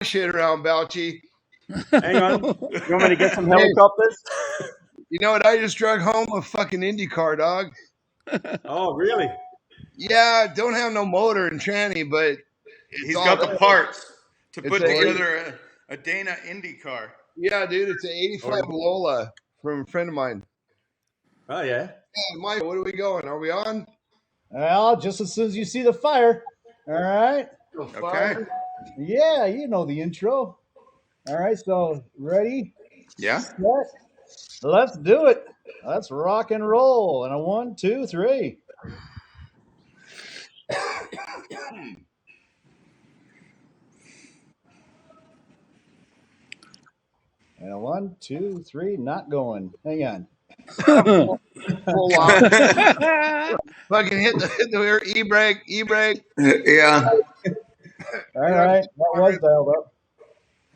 shit around, Balchin. Hang on. You want me to get some helicopters? You know what? I just drug home a fucking Indy car, dog. Oh, really? Yeah, don't have no motor and tranny, but he's got the parts to put together a Dana Indy car. Yeah, dude, it's an 85 Lola from a friend of mine. Oh, yeah. Yeah, Mike, what are we going? Are we on? Well, just as soon as you see the fire. All right. Okay. Yeah, you know the intro. All right, so ready? Yeah. Set. Let's do it. Let's rock and roll. And a 1, 2, 3. And a 1, 2, 3, not going. Hang on. Pull off. Fucking hit the e-brake. Yeah. All right, that was dialed up.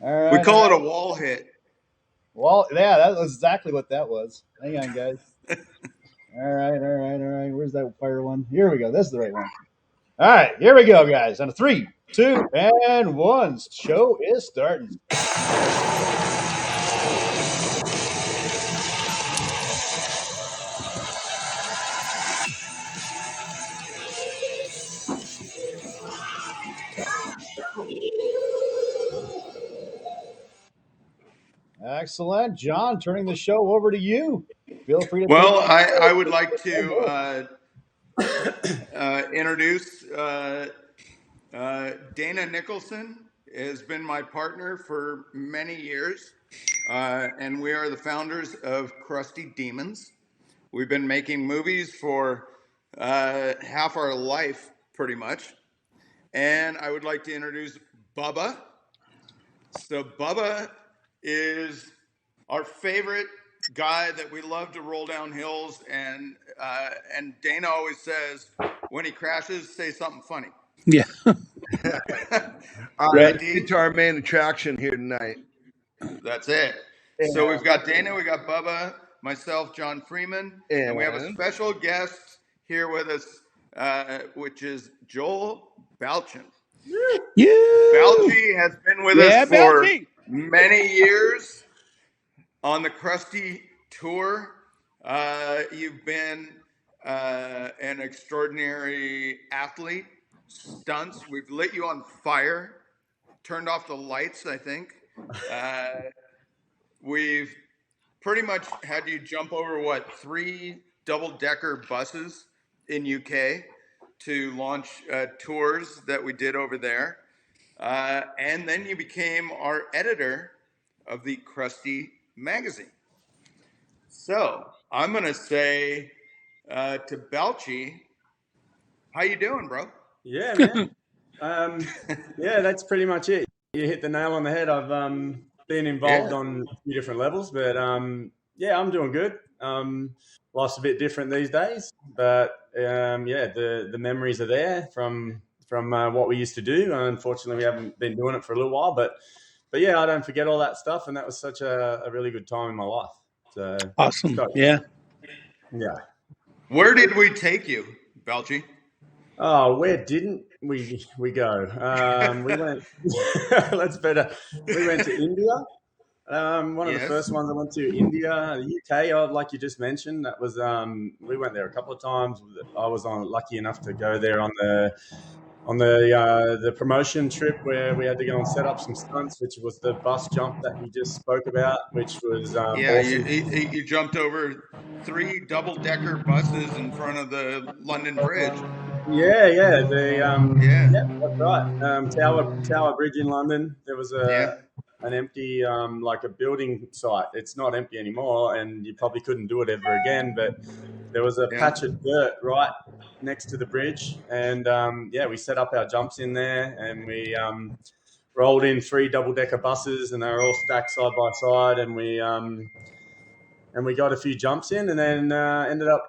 All right. We call it a wall hit. Well, yeah, that was exactly what that was. Hang on, guys. All right. Where's that fire one? Here we go. This is the right one. All right, here we go, guys. On a 3, 2, and 1. Show is starting. Excellent. John, turning the show over to you. Feel free to. Well, I would like to introduce Dana Nicholson. Has been my partner for many years, and we are the founders of Crusty Demons. We've been making movies for half our life, pretty much. And I would like to introduce Bubba. So Bubba is our favorite guy that we love to roll down hills, and Dana always says when he crashes, say something funny. Yeah. Right to our main attraction here tonight. That's it. So we've got Dana, we got Bubba, myself, John Freeman, and we have a special guest here with us, which is Joel Balchin. Yeah. Balchin has been with us for many years on the Crusty tour. You've been an extraordinary athlete. Stunts. We've lit you on fire. Turned off the lights, I think. We've pretty much had you jump over 3 double-decker buses in UK to launch tours that we did over there. And then you became our editor of the Crusty magazine. So I'm going to say to Balchin, how you doing, bro? Yeah, man. Yeah, that's pretty much it. You hit the nail on the head. I've been involved on a few different levels, but yeah, I'm doing good. Life's a bit different these days, but yeah, the memories are there from what we used to do. Unfortunately, we haven't been doing it for a little while, but yeah, I don't forget all that stuff, and that was such a really good time in my life. So awesome. Yeah. Where did we take you, Balchin? Oh, where didn't we go? We went. We went to India. One of the first ones I went to India, the UK. Like you just mentioned, that was. We went there a couple of times. I was lucky enough to go there on the promotion trip where we had to go and set up some stunts, which was the bus jump that you just spoke about, which was awesome. You jumped over 3 double-decker buses in front of the London Bridge. Yeah, that's right. Tower Bridge in London. There was an empty, like a building site. It's not empty anymore, and you probably couldn't do it ever again. But there was a patch of dirt right next to the bridge, and we set up our jumps in there, and we rolled in 3 double-decker buses, and they were all stacked side by side, and we got a few jumps in, and then ended up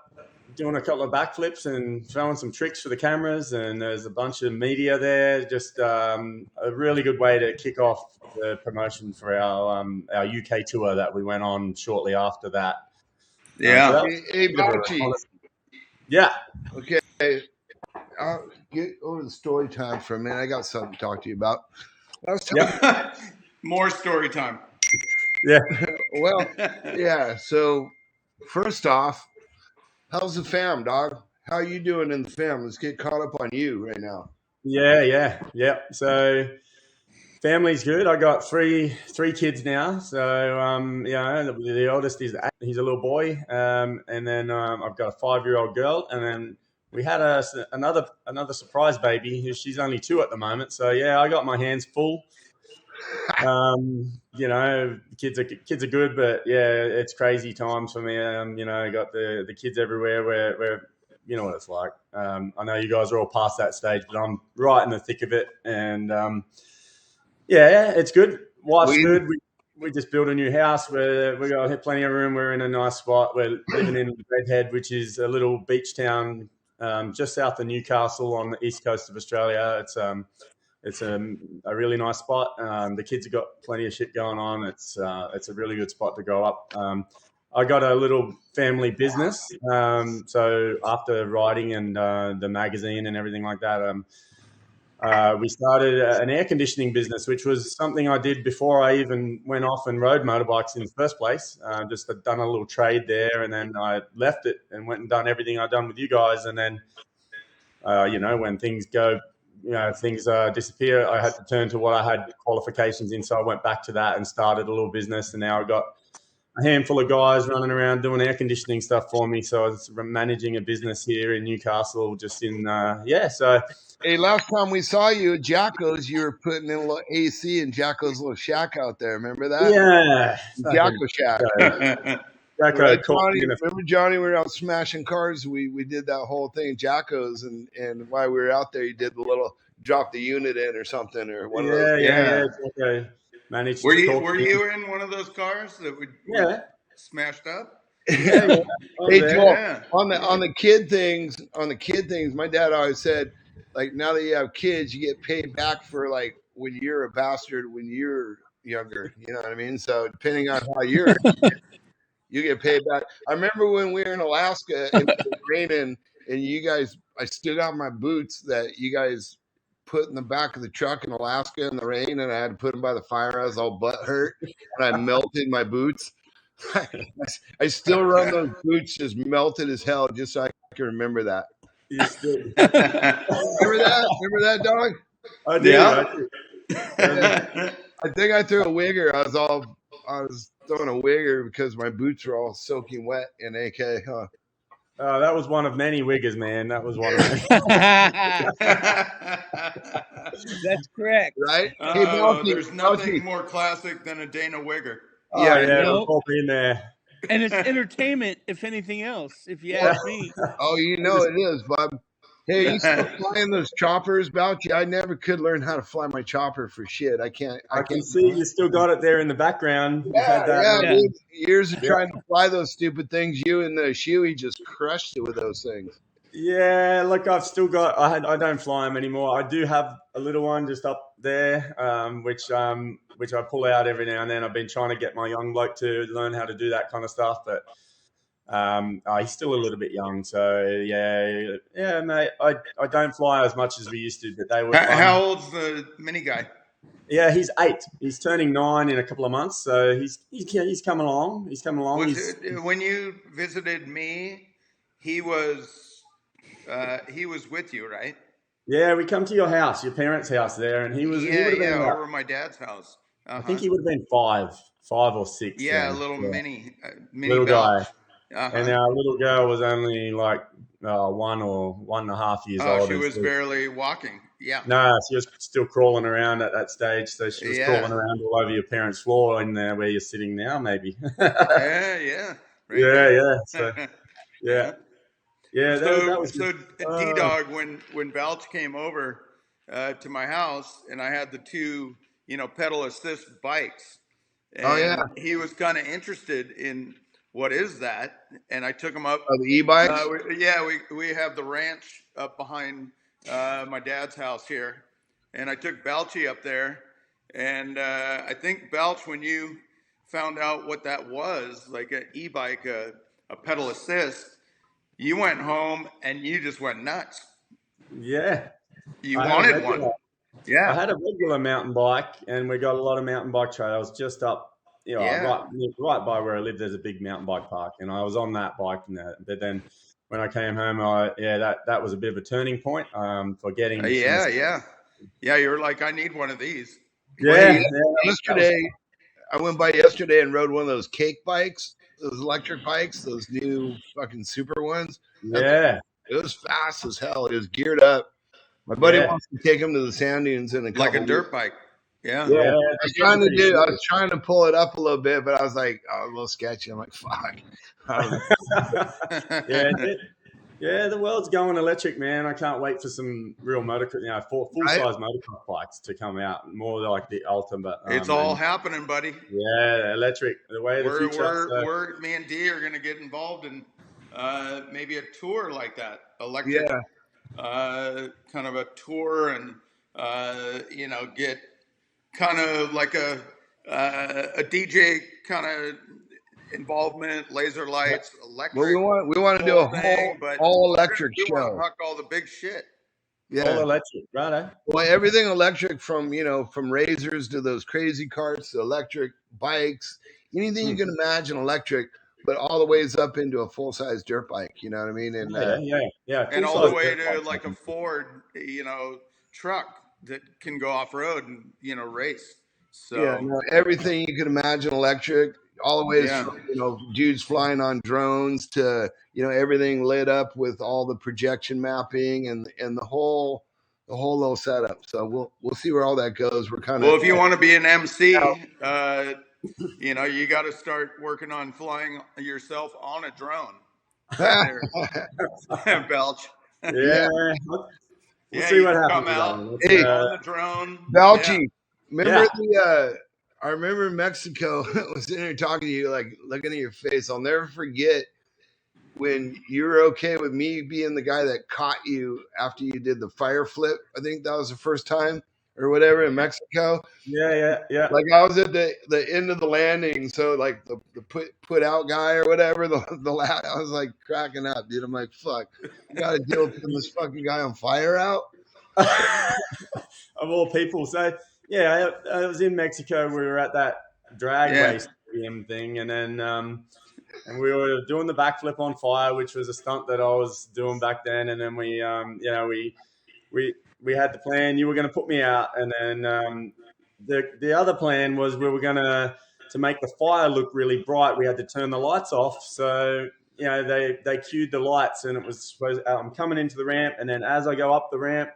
doing a couple of backflips and throwing some tricks for the cameras, and there's a bunch of media there. Just a really good way to kick off the promotion for our UK tour that we went on shortly after that. Yeah. Yeah. Okay. I'll get over the story time for a minute. I got something to talk to you about. Yep. More story time. Yeah. Well, yeah. So first off, how's the fam, dog? How you doing in the fam? Let's get caught up on you right now. Yeah. So family's good. I got three kids now. So the oldest is 8. He's a little boy, and then I've got a 5-year-old girl, and then we had another surprise baby. She's only 2 at the moment. So yeah, I got my hands full. Kids are good, but yeah, it's crazy times for me. Got the kids everywhere. Where you know what it's like. I know you guys are all past that stage, but I'm right in the thick of it, and it's good. Wife's good. We just built a new house where we got plenty of room. We're in a nice spot. We're living in Redhead, which is a little beach town just south of Newcastle on the east coast of Australia. It's a really nice spot. The kids have got plenty of shit going on. It's a really good spot to go up. I got a little family business. So after writing and the magazine and everything like that, we started an air conditioning business, which was something I did before I even went off and rode motorbikes in the first place. Just had done a little trade there, and then I left it and went and done everything I'd done with you guys. And then, when things go, things disappear, I had to turn to what I had qualifications in. So I went back to that and started a little business. And now I've got a handful of guys running around doing air conditioning stuff for me. So I was managing a business here in Newcastle, just in, so. Hey, last time we saw you at Jacko's, you were putting in a little AC in Jacko's little shack out there. Remember that? Yeah. Jacko shack. Remember Johnny? We were out smashing cars. We did that whole thing, Jacko's, and while we were out there, you did the little drop the unit in or something or one of those. Yeah. Okay. Managed. Were you in one of those cars that would smashed up? Yeah. Hey Joel, on the kid things, my dad always said, like, now that you have kids, you get paid back for like when you're a bastard when you're younger. You know what I mean? So depending on how you're, you get paid back. I remember when we were in Alaska and it was raining, and you guys, I still got my boots that you guys put in the back of the truck in Alaska in the rain, and I had to put them by the fire. I was all butt hurt, and I melted my boots. I still run those boots just melted as hell, just so I can remember that. Remember that, dog? I do. Yeah. I think I threw a wigger. I was throwing a wigger because my boots were all soaking wet in AK, huh? That was one of many wiggers, man. That was one of many. That's correct. Right? There's nothing more classic than a Dana wigger. We'll pop in there. And it's entertainment, if anything else, if you ask me. Oh, it is, Bob. Hey, you still flying those choppers, Balchin? I never could learn how to fly my chopper for shit. I can't. I can see you still got it there in the background. Dude, years of trying to fly those stupid things. You and the Shuey just crushed it with those things. Yeah, look, I've still got. I don't fly them anymore. I do have a little one just up there, which I pull out every now and then. I've been trying to get my young bloke to learn how to do that kind of stuff, but he's still a little bit young. So yeah, mate. I don't fly as much as we used to, but they were. How old's the mini guy? Yeah, he's 8. He's turning 9 in a couple of months, so he's coming along. He's coming along. When you visited me, he was with you, right? Yeah, we come to your house, your parents' house there, and he was over my dad's house. I think he would have been 5 or 6. Yeah, a little mini little guy. And our little girl was only like 1 or 1.5 years old. She was barely walking. Yeah. No, she was still crawling around at that stage. So she was crawling around all over your parents' floor in there where you're sitting now, maybe. Yeah. So, yeah. Yeah, that was so D-Dog, when Balch came over to my house and I had the 2, pedal assist bikes, and he was kind of interested in what is that, and I took him up. Oh, the e-bikes? We have the ranch up behind my dad's house here, and I took Balchy up there, and I think Balch, when you found out what that was, like an e-bike, a pedal assist, you went home and you just went nuts. Yeah. You wanted one. Yeah. I had a regular mountain bike, and we got a lot of mountain bike trails just up, right by where I live. There's a big mountain bike park, and I was on that bike. But then when I came home, that was a bit of a turning point for getting. Yeah. You were like, I need one of these. Yesterday, I went by yesterday and rode one of those cake bikes, those electric bikes, those new fucking super ones. Yeah. It was fast as hell. It was geared up. My buddy wants to take him to the sand dunes in a couple like a dirt bike. Yeah. I was trying to pull it up a little bit, but I was like, a little sketchy. I'm like, fuck. Yeah, the world's going electric, man. I can't wait for some real full-size motocross bikes to come out, more like the ultimate. It's all happening, buddy. Yeah, electric. The way of the future. Me and D are going to get involved in maybe a tour like that, electric. Kind of a tour, and get kind of like a DJ kind of involvement, laser lights, electric. Well, we want to do a all electric show. We want to huck all the big shit. Yeah, all electric, right? Well, everything electric, from razors to those crazy carts, to electric bikes, anything you can imagine electric, but all the ways up into a full size dirt bike. You know what I mean? And and all the way to like a Ford, truck that can go off road and race. So everything you can imagine electric, all the way from dudes flying on drones to everything lit up with all the projection mapping and the whole little setup. So we'll see where all that goes. We're kind of if you want to be an MC, you got to start working on flying yourself on a drone. Belch. Yeah. We'll see what happens. Come out on the drone. Balchin, remember I remember in Mexico, I was sitting there talking to you, like looking at your face. I'll never forget when you were okay with me being the guy that caught you after you did the fire flip. I think that was the first time or whatever in Mexico. Yeah. Like I was at the end of the landing, so like the put out guy or whatever, the lad, I was like cracking up, dude. I'm like, fuck, I got to deal with this fucking guy on fire out. Of all people, so. Yeah, I was in Mexico. We were at that drag race thing, and then and we were doing the backflip on fire, which was a stunt that I was doing back then. And then we had the plan. You were going to put me out, and then the other plan was we were going to make the fire look really bright. We had to turn the lights off. So they cued the lights, and it was supposed. I'm coming into the ramp, and then as I go up the ramp.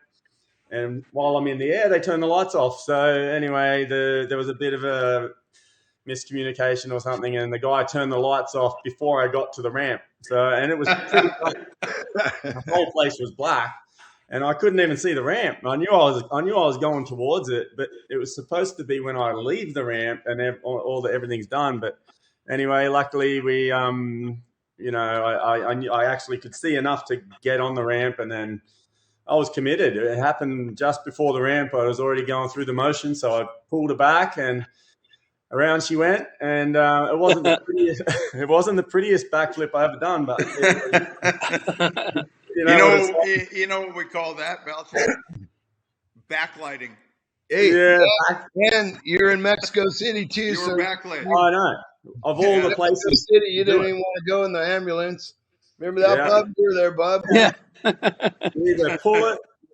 And while I'm in the air, they turn the lights off. So anyway, there was a bit of a miscommunication or something, and the guy turned the lights off before I got to the ramp. And it was pretty the whole place was black, and I couldn't even see the ramp. I knew I was going towards it, but it was supposed to be when I leave the ramp and everything's done. But anyway, luckily we I actually could see enough to get on the ramp, and then. I was committed. It happened just before the ramp. I was already going through the motion, so I pulled her back, and around she went. And it wasn't the prettiest backflip I ever done, but you know what we call that, Balchin? Backlighting. Hey, and you're in Mexico City too. You were backlighting. I know. Of all the places, Mexico City, you didn't even want to go in the ambulance. Remember that, Bub? You were there, Bub. Yeah. You either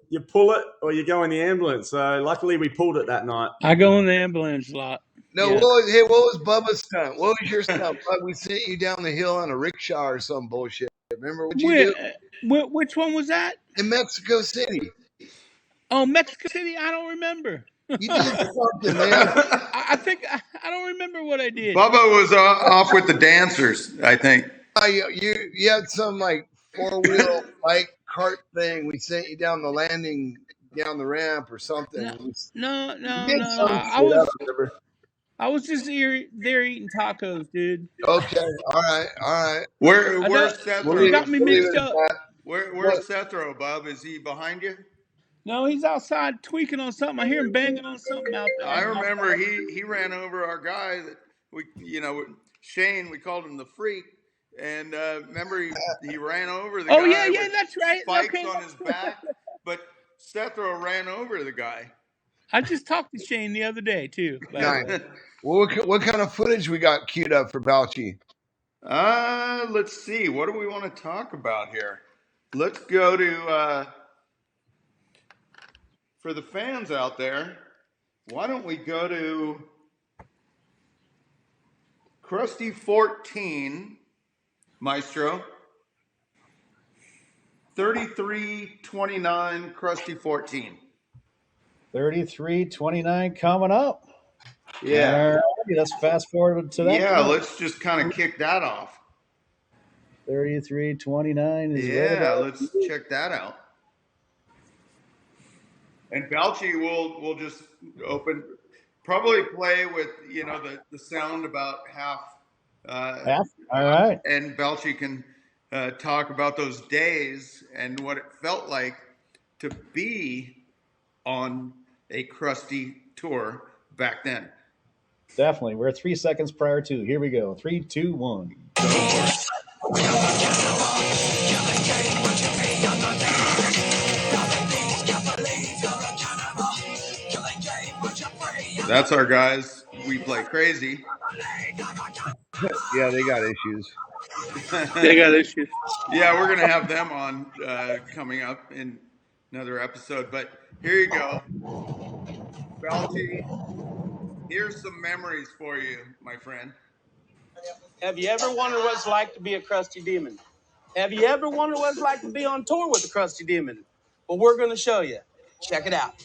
you pull it, or you go in the ambulance. So luckily, we pulled it that night. I go in the ambulance a lot. No, what was Bubba's stunt? What was your stunt? Bub? We sent you down the hill on a rickshaw or some bullshit. Remember what you did? Which one was that? In Mexico City. Oh, Mexico City? I don't remember. You did something, man. I think I don't remember what I did. Bubba was off with the dancers, I think. You had some like 4-wheel bike cart thing. We sent you down the landing, down the ramp or something. No. I was just there eating tacos, dude. Okay, all right. Where's Sethro? You got me mixed up. Where's Sethro, Bob? Is he behind you? No, he's outside tweaking on something. I hear him banging on something out there. I remember he ran over our guy that Shane. We called him the Freak. And remember, he ran over the guy. Oh, yeah, that's right. Spikes on his back. But Sethro ran over the guy. I just talked to Shane the other day too. Nice. What kind of footage we got queued up for Balchin? Let's see. What do we want to talk about here? Let's go to for the fans out there. Why don't we go to Crusty 14, Maestro? 3329 Crusty 14. 33:29 coming up. Yeah. Let's fast forward to that. Yeah, let's just kind of kick that off. 33:29 is yeah. Let's check that out. And Balchin will just probably play with the sound about half. Half. All right. And Balchin can talk about those days and what it felt like to be on a Crusty tour back then. Definitely. We're 3 seconds prior to. Here we go. 3, 2, 1. That's our guys. We play crazy. Yeah, they got issues. They got issues. Yeah, we're gonna have them on coming up in another episode. But here you go, Balchin. Here's some memories for you, my friend. Have you ever wondered what it's like to be a Crusty Demon? Have you ever wondered what it's like to be on tour with a Crusty Demon? Well, we're going to show you. Check it out.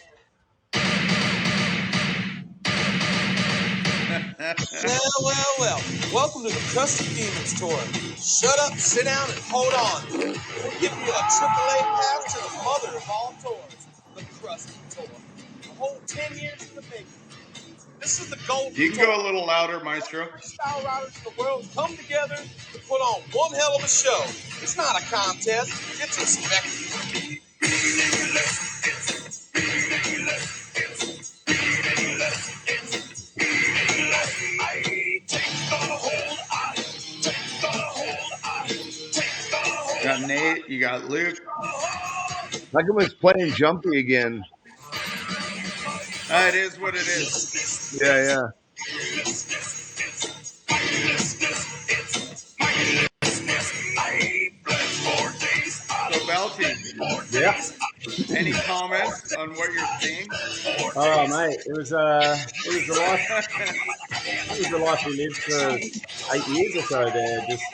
Well. Welcome to the Crusty Demons tour. Shut up, sit down, and hold on. We'll give you a AAA pass to the mother of all tours, the Crusty Tour. A whole 10 years in the making. This is the golden You can go a little louder, Maestro. Freestyle riders of the world come together to put on one hell of a show. It's not a contest, it's a spectacle. You got Nate, you got Luke. Like it was playing Jumpy again. It is what it is. Yeah. So Balchin, Yeah. any comments on what you're seeing? Oh, mate, it was the life. It was the life we lived for 8 years or so there. Just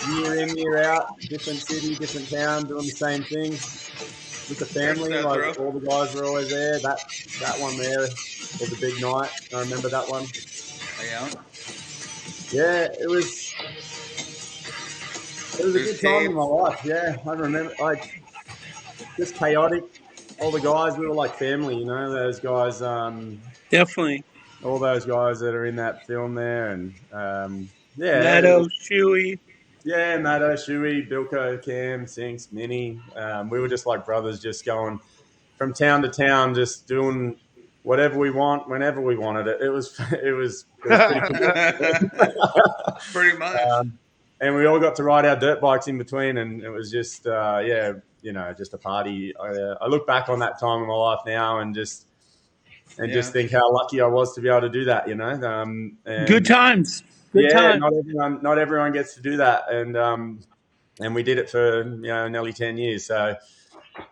year in, year out, different city, different town, doing the same thing with the family. Like all the guys were always there. That one there was a big night. I remember that one. Yeah. Yeah, it was a good time in my life. Yeah, I remember, like, just chaotic. All the guys, we were like family, those guys. Definitely. All those guys that are in that film there, and yeah, Nato, Shuey. Yeah, Nato, Shuey, Bilko, Cam, Sinks, Minnie. We were just like brothers, just going from town to town, just doing whatever we want, whenever we wanted it. It was pretty cool. Pretty much. And we all got to ride our dirt bikes in between, and it was just, just a party. I look back on that time in my life now and just think how lucky I was to be able to do that, And, Good times. Good time. Not everyone gets to do that, and we did it for nearly 10 years. So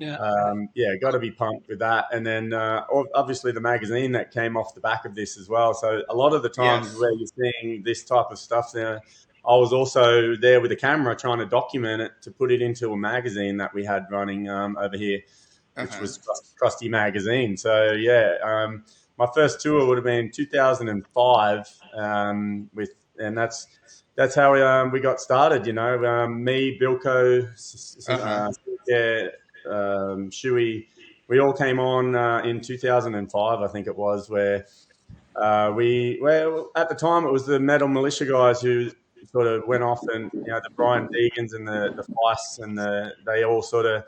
got to be pumped with that. And then obviously the magazine that came off the back of this as well. So a lot of the times where you're seeing this type of stuff there, I was also there with a camera trying to document it to put it into a magazine that we had running over here, which was Crusty Magazine. So my first tour would have been 2005 and that's how we got started. Me, Bilko, Shuey, we all came on in 2005, I think it was, where at the time it was the Metal Militia guys who sort of went off, and the Brian Deegans and the Feists, and they all sort of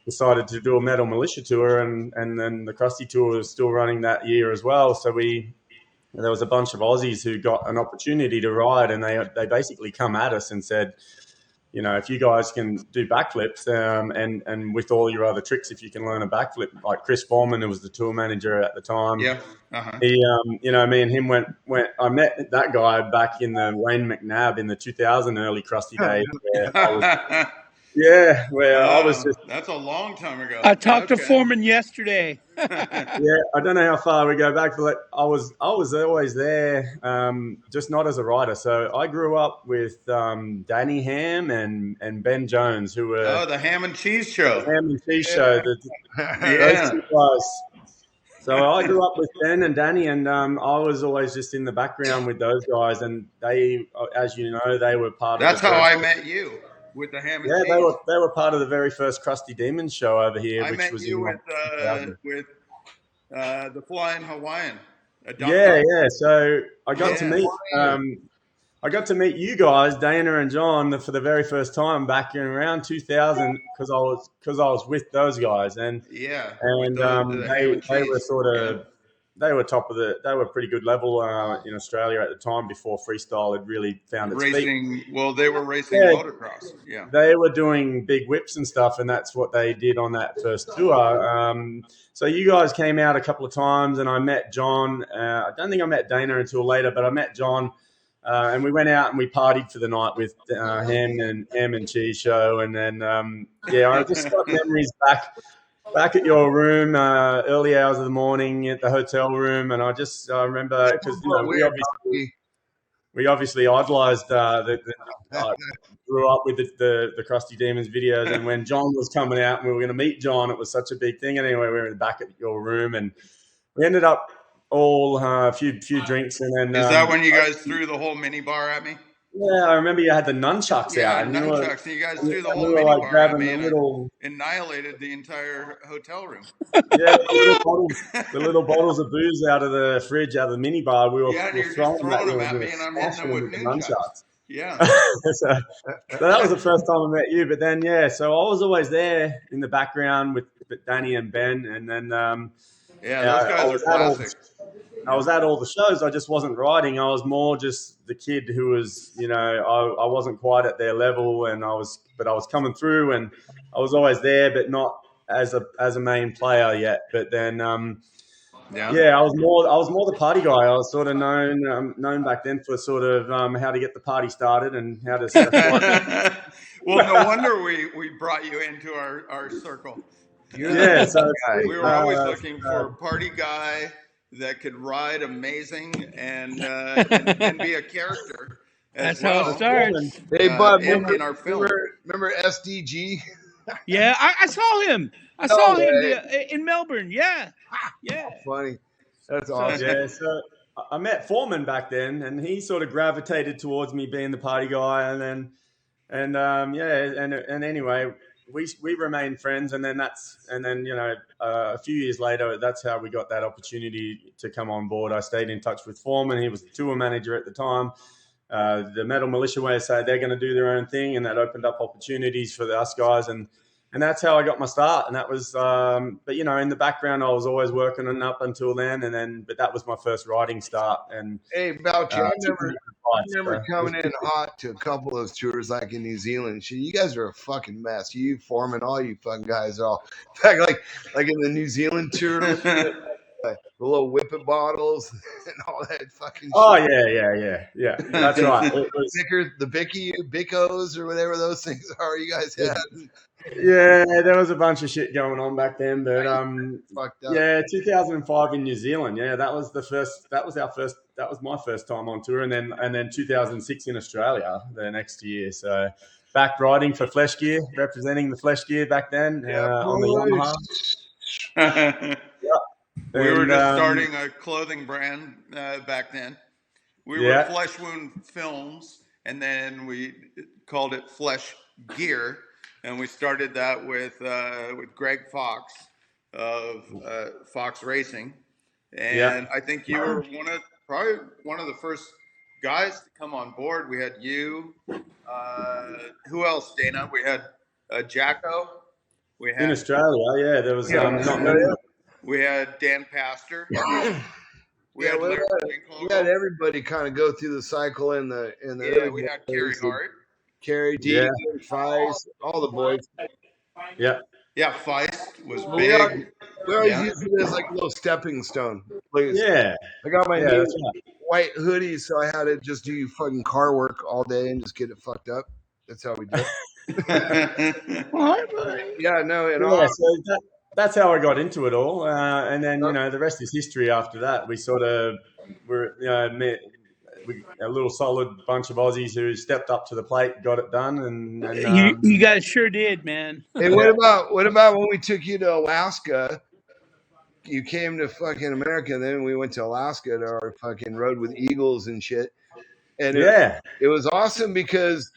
decided to do a Metal Militia tour, and then the Crusty tour was still running that year as well. So there was a bunch of Aussies who got an opportunity to ride, and they basically come at us and said, if you guys can do backflips and with all your other tricks, if you can learn a backflip, like Chris Foreman, who was the tour manager at the time. Yeah. Uh-huh. He, me and him went. I met that guy back in the Wayne McNabb in the 2000 early Crusty days. Where I was just. That's a long time ago. I talked to Foreman yesterday. Yeah, I don't know how far we go back, but I was always there, just not as a rider. So I grew up with Danny Ham and Ben Jones, who were the Ham and Cheese Show. Ham and Cheese Show. Those two guys. So I grew up with Ben and Danny, and I was always just in the background with those guys. And they, as you know, they were part That's of. That's how I met you. With the Ham and Cheese. They were part of the very first Crusty Demon show over here, which was you with the Flying Hawaiian. Yeah. So I got to meet you guys, Dana and John, for the very first time back in around 2000 because I was with those guys and they were sort of. They were they were pretty good level in Australia at the time before freestyle had really found its feet. Well, they were racing motocross. Yeah, they were doing big whips and stuff, and that's what they did on that first tour. So you guys came out a couple of times, and I met John. I don't think I met Dana until later, but I met John, and we went out and we partied for the night with Ham and Cheese Show, and then I just got memories back at your room, early hours of the morning at the hotel room, and I remember because we obviously idolized grew up with the Crusty Demons videos, and when John was coming out and we were going to meet John, it was such a big thing. And anyway, we were in the back at your room, and we ended up all a few drinks, and then is that when you guys threw the whole mini bar at me? Yeah, I remember you had the nunchucks out. And nunchucks, and you guys threw the whole mini bar at me and annihilated the entire hotel room. Yeah, the little bottles of booze out of the fridge, out of the mini bar, we were throwing them at me, and I'm hitting them with nunchucks. Yeah. So that was the first time I met you. But then, so I was always there in the background with Danny and Ben, and then those guys are classics. I was at all the shows. I just wasn't riding. I was more just the kid who was, I wasn't quite at their level, and I was coming through, and I was always there, but not as a main player yet. But then, I was more the party guy. I was sort of known back then for sort of how to get the party started and how to. Well, no wonder we brought you into our circle. Yeah, so we were always looking for a party guy that could ride amazing and be a character. That's how it starts. Hey, Bud, in our film. Remember SDG? Yeah, I saw him. I saw him in Melbourne. Yeah. Funny. That's awesome. Yeah, so I met Foreman back then, and he sort of gravitated towards me being the party guy, and anyway. We remained friends, and then a few years later, that's how we got that opportunity to come on board. I stayed in touch with Foreman. He was the tour manager at the time. The Metal Militia way said they're going to do their own thing, and that opened up opportunities for us guys, and that's how I got my start. And that was, but in the background, I was always working on up until then, but that was my first riding start. And hey, Balchin, I remember coming in hot to a couple of those tours, like in New Zealand. Shit, you guys are a fucking mess. You, Foreman, all you fucking guys are all like in the New Zealand tour. The little whippet bottles and all that fucking shit. Oh, yeah. That's right. It was the Biccos or whatever those things are you guys had. Yeah, there was a bunch of shit going on back then, but fucked up. 2005 in New Zealand. Yeah, that was my first time on tour, and then 2006 in Australia the next year. So back riding for Flesh Gear, representing the Flesh Gear back then on the Yamaha. We were just starting a clothing brand back then. We were Flesh Wound Films, and then we called it Flesh Gear, and we started that with Greg Fox of Fox Racing, and I think you were probably one of the first guys to come on board. We had you. Who else, Dana? We had Jacko. In Australia, there was not many. We had Dan Pastor. We had everybody kind of go through the cycle in the we had Kerry Hart. Carrie D, Feist, all the boys. Yeah. Yeah, Feist was Well, big. we always used it as like a little stepping stone. Please. Yeah. I got my Yeah, new that's right. white hoodie, so I had to just do fucking car work all day and just get it fucked up. That's how we do it. Yeah, no, and Yeah, so that's how I got into it all, and then the rest is history. After that, we sort of were a little solid bunch of Aussies who stepped up to the plate, got it done, and You guys sure did, man. Hey, what about when we took you to Alaska? You came to fucking America, then we went to Alaska to our fucking road with eagles and shit. And it was awesome because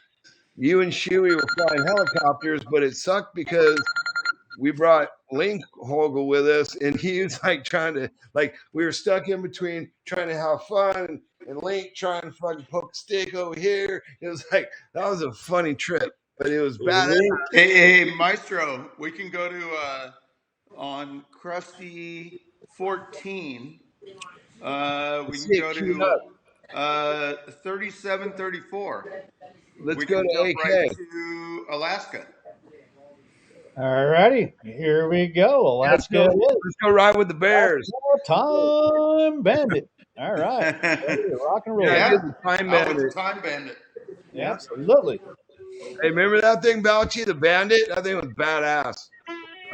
you and Shuey were flying helicopters, but it sucked because we brought Link Hogel with us, and he was like trying to, like, we were stuck in between trying to have fun and Link trying to fucking poke a stick over here. It was like, that was a funny trip, but it was bad. Hey, Maestro, we can go to on Crusty 14. We can go to 3734. Let's go to AK. Right to Alaska. All righty, here we go. Alaska. Let's go ride with the Bears. Time Bandit. All right, rock and roll. Yeah, Time Bandit. Time Bandit. Yeah, absolutely. Hey, remember that thing, Balchin, the Bandit? That thing was badass.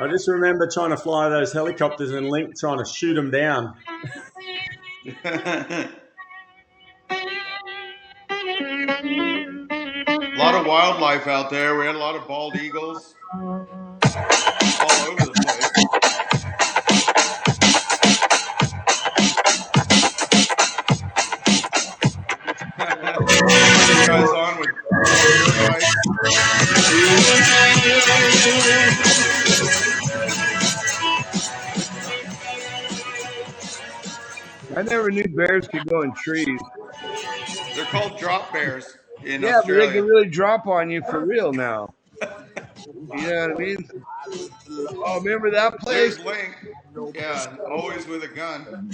I just remember trying to fly those helicopters and Link trying to shoot them down. A lot of wildlife out there. We had a lot of bald eagles all over the place. You guys on with I never knew bears could go in trees. They're called drop bears in Australia. But they can really drop on you for real now. You know what I mean? Oh, remember that place? There's Link. Yeah, always with a gun.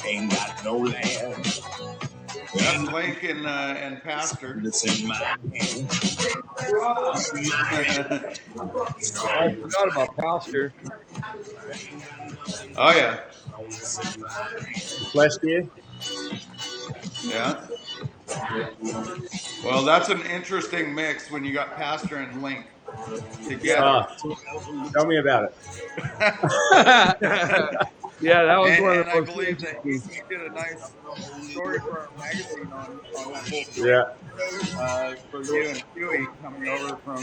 Ain't got no land. That's Link and Pastor. I forgot about Pastor. Oh yeah. Last year. Yeah. Well, that's an interesting mix when you got Pastor and Link together. Tell me about it. Yeah, that was one of the most. I believe that you did a nice story for our magazine on that whole thing. Yeah. For you and Huey coming over from.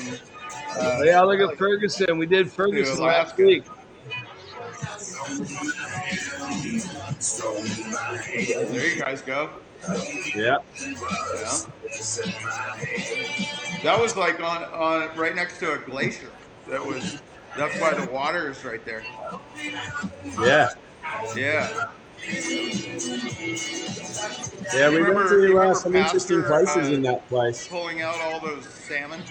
Yeah, look at Ferguson. We did Ferguson last week. There you guys go. Yeah. That was like on right next to a glacier. That's why the water is right there. Yeah. Yeah. Yeah, we went to some interesting places in that place. Pulling out all those salmon.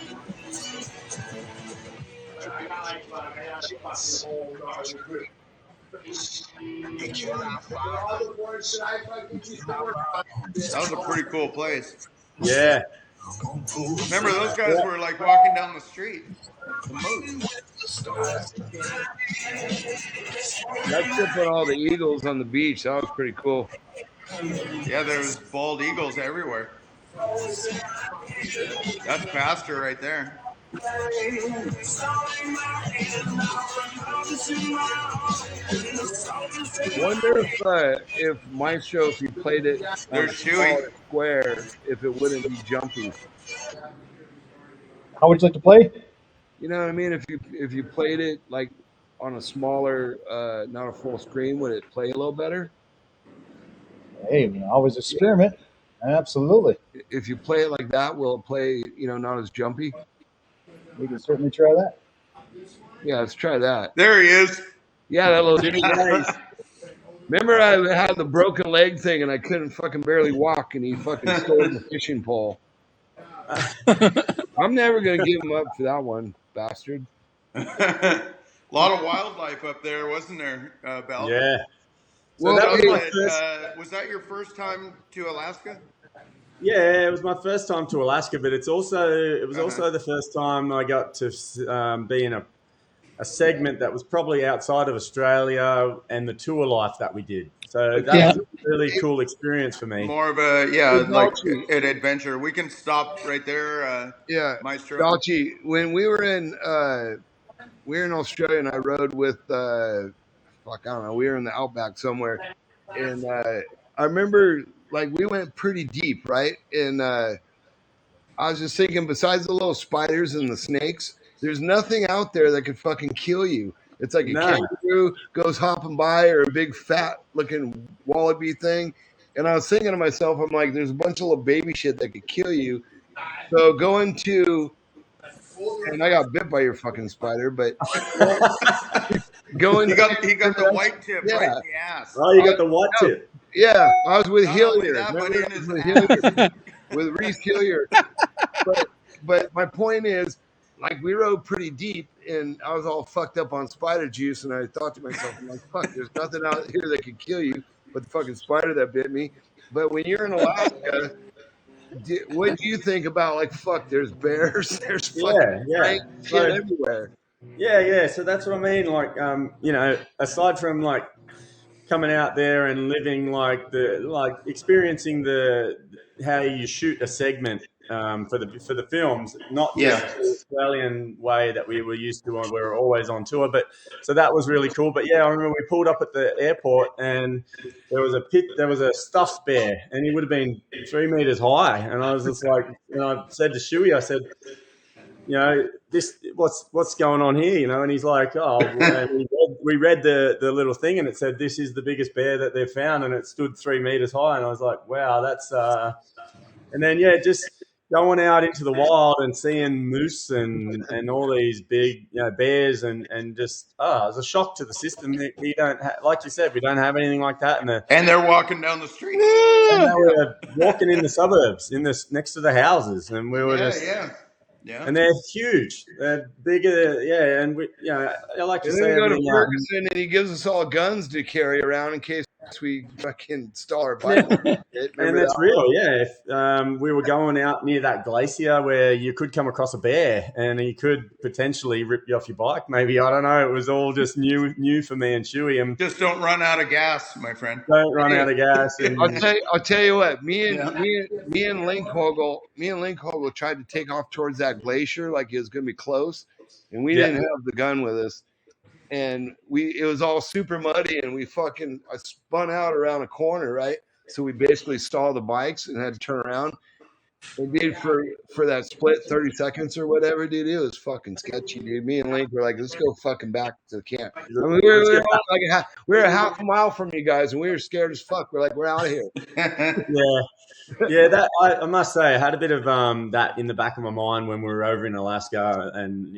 That was a pretty cool place. Yeah. Remember, those guys were like walking down the street. The moose. That trip with all the eagles on the beach, that was pretty cool. Yeah, there was bald eagles everywhere. That's Pastor right there. Wonder if Maestro, if you played it on a square, if it wouldn't be jumpy. How would you like to play? You know what I mean? If you played it like on a smaller, not a full screen, would it play a little better? Hey, we can always experiment. Absolutely. If you play it like that, will it play, not as jumpy? We can certainly try that. Yeah, let's try that. There he is. Yeah, that little guy. Remember I had the broken leg thing and I couldn't fucking barely walk and he fucking stole the fishing pole. I'm never going to give him up for that one, bastard. A lot of wildlife up there, wasn't there, Bal? Yeah. So that was my first. Was that your first time to Alaska? Yeah, it was my first time to Alaska, but it was also the first time I got to be in a segment that was probably outside of Australia and the tour life that we did. So that was a really cool experience for me. More of a like an adventure. We can stop right there. Maestro. Balchi, when we were in Australia, and I rode with fuck, I don't know, we were in the outback somewhere, and I remember like we went pretty deep, right? And I was just thinking, besides the little spiders and the snakes, there's nothing out there that could fucking kill you. It's like a kangaroo goes hopping by, or a big fat looking wallaby thing. And I was thinking to myself, I'm like, there's a bunch of little baby shit that could kill you. So going to, and I got bit by your fucking spider, but going, he got the white tip right in the ass. Oh, you got the white tip. Yeah, I was with Hillier. With Reese Hillier. But my point is, like, we rode pretty deep, and I was all fucked up on spider juice, and I thought to myself, I'm like, fuck, there's nothing out here that could kill you but the fucking spider that bit me. But when you're in Alaska, what do you think about, like, fuck, there's bears, there's fucking shit everywhere. Yeah. So that's what I mean. Like, aside from like coming out there and living experiencing how you shoot a segment for the films, not just the Australian way that we were used to when we were always on tour. But so that was really cool. But yeah, I remember we pulled up at the airport and there was a stuffed bear, and he would have been 3 meters high. And I was just like, I said to Shuey, I said, what's going on here, and he's like, we read the little thing, and it said this is the biggest bear that they've found, and it stood 3 meters high, and I was like, wow, that's and then just going out into the wild and seeing moose and all these big bears and just it was a shock to the system. We don't like you said, we don't have anything like that, and they're walking down the street, and they were walking in the suburbs next to the houses, and we were Yeah, and they're huge. They're bigger. Yeah, and I like to say. Then we go to Ferguson, and he gives us all guns to carry around in case we fucking stall our bike. And that's real. Yeah, we were going out near that glacier where you could come across a bear, and he could potentially rip you off your bike. Maybe, I don't know. It was all just new for me and Shuey. And just don't run out of gas, my friend. Don't run out of gas. And, I'll tell you what. Me and Linkhogel tried to take off towards that glacier like it was going to be close, and we didn't have the gun with us, and it was all super muddy, and I spun out around a corner, right? So we basically stalled the bikes and had to turn around. And dude, for that split 30 seconds or whatever, dude, it was fucking sketchy, dude. Me and Link were like, let's go fucking back to the camp. I mean, we were a half a mile from you guys, and we were scared as fuck. We're like, we're out of here. Yeah. That I must say, I had a bit of that in the back of my mind when we were over in Alaska, and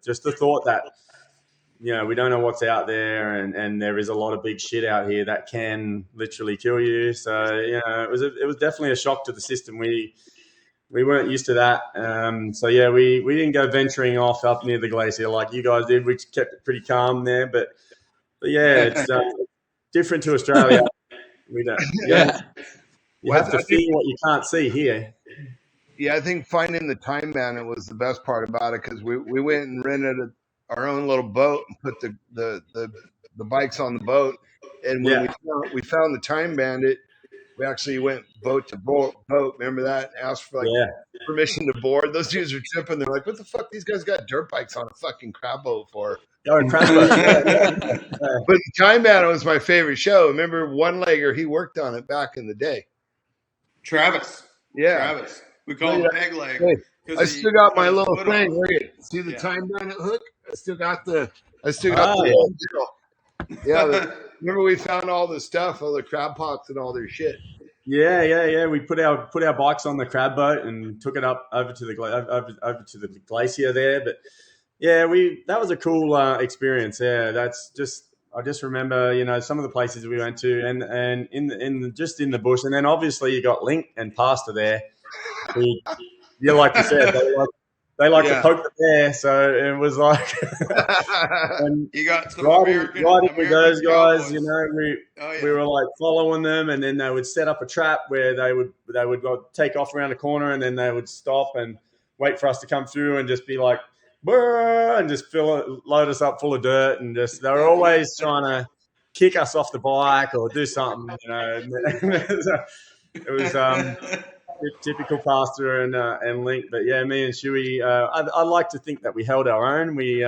just the thought that we don't know what's out there, and there is a lot of big shit out here that can literally kill you. So it was definitely a shock to the system. We weren't used to that. We didn't go venturing off up near the glacier like you guys did. We kept it pretty calm there, but it's different to Australia. We don't. Yeah. You have to feel what you can't see here. Yeah, I think finding the time bandit was the best part about it, because we went and rented our own little boat and put the bikes on the boat. And when we found the time bandit, we actually went boat to boat. Remember that? Asked for permission to board. Those dudes were tripping. They're like, what the fuck? These guys got dirt bikes on a fucking crab boat for? Oh, crab boat. But the time bandit was my favorite show. Remember One Legger? He worked on it back in the day. Travis. Yeah. Travis. We call him Peg Leg. Hey, I still got my little thing. Look at, see the time bandit hook? I still got the yeah. Remember we found all the stuff, all the crab pots and all their shit. Yeah. We put our bikes on the crab boat and took it up over to the glacier there. But that was a cool experience. Yeah, I just remember, some of the places we went to, and in the bush, and then obviously you got Link and Pastor there. Like you said, they like to poke the bear, so it was like and you got some riding with those guys. cowboys. You know, we were like following them, and then they would set up a trap where they would go take off around the corner, and then they would stop and wait for us to come through and just be like, "Brr," and just load us up full of dirt, and just they were always trying to kick us off the bike or do something. You know, it was typical Pastor and Link, but yeah, me and Shuey, I like to think that we held our own. We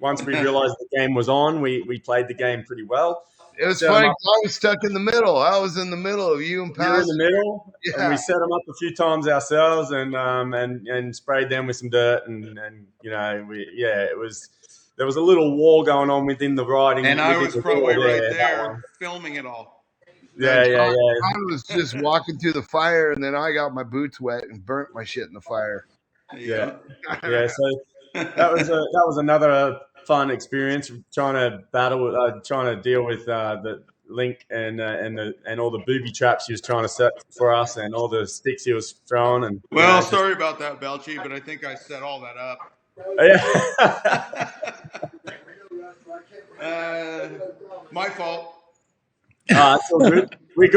once we realized the game was on, we played the game pretty well. It was funny. I was stuck in the middle. I was in the middle of you and Pastor. You were in the middle, and we set them up a few times ourselves, and sprayed them with some dirt, and you know, it was. There was a little war going on within the riding, and I was probably right there filming it all. Yeah. I was just walking through the fire, and then I got my boots wet and burnt my shit in the fire. Yeah. So that was another fun experience trying to deal with the Link and all the booby traps he was trying to set for us, and all the sticks he was throwing. And sorry about that, Balchin, but I think I set all that up. Yeah. My fault. It's all good. We're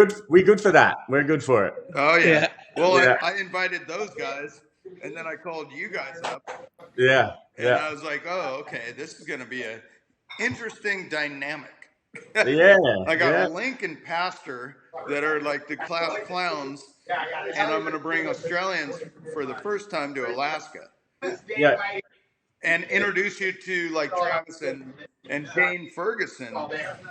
good for that. We're good for it. Oh yeah. Well, I invited those guys, and then I called you guys up. Yeah. And I was like, oh, okay, this is going to be a interesting dynamic. Yeah. I got Link and Pastor that are like the clowns, and I'm going to bring Australians for the first time to Alaska. Yeah. And introduce you to like Travis and Dane Ferguson.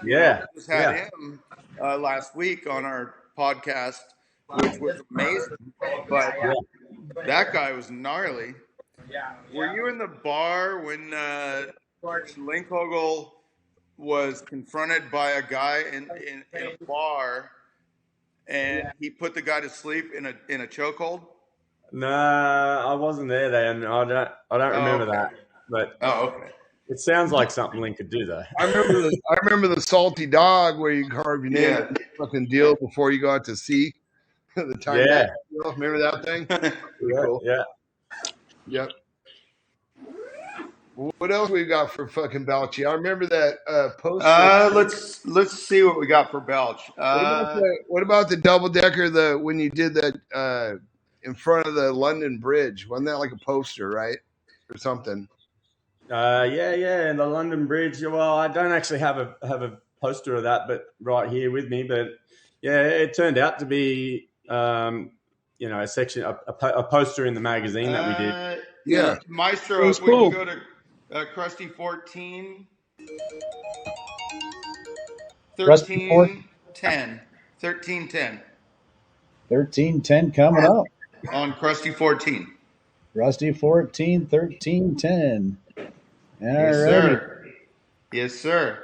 Yeah. We just had him last week on our podcast, which was amazing. But that guy was gnarly. Were you in the bar when Linkhogel was confronted by a guy in a bar, and he put the guy to sleep in a chokehold? Nah, I wasn't there then. I don't remember that. But okay. It sounds like something Link could do, though. I remember the salty dog where you carve your name and fucking deal before you got to sea. The time deal. Remember that thing? Cool. Yeah. Yep. What else we got for fucking Balchin? I remember that poster. Let's see what we got for Belch. What about the double decker? When you did that in front of the London Bridge, wasn't that like a poster, right, or something? And the London Bridge. Well, I don't actually have a poster of that, but right here with me. But yeah, it turned out to be a section, a poster in the magazine that we did. Yeah, Maestro. If we can go to Crusty 14, 13, 10, 1310. 1310 coming up on Crusty 14. Crusty 14, 1310. All yes, right. Sir. Yes, sir.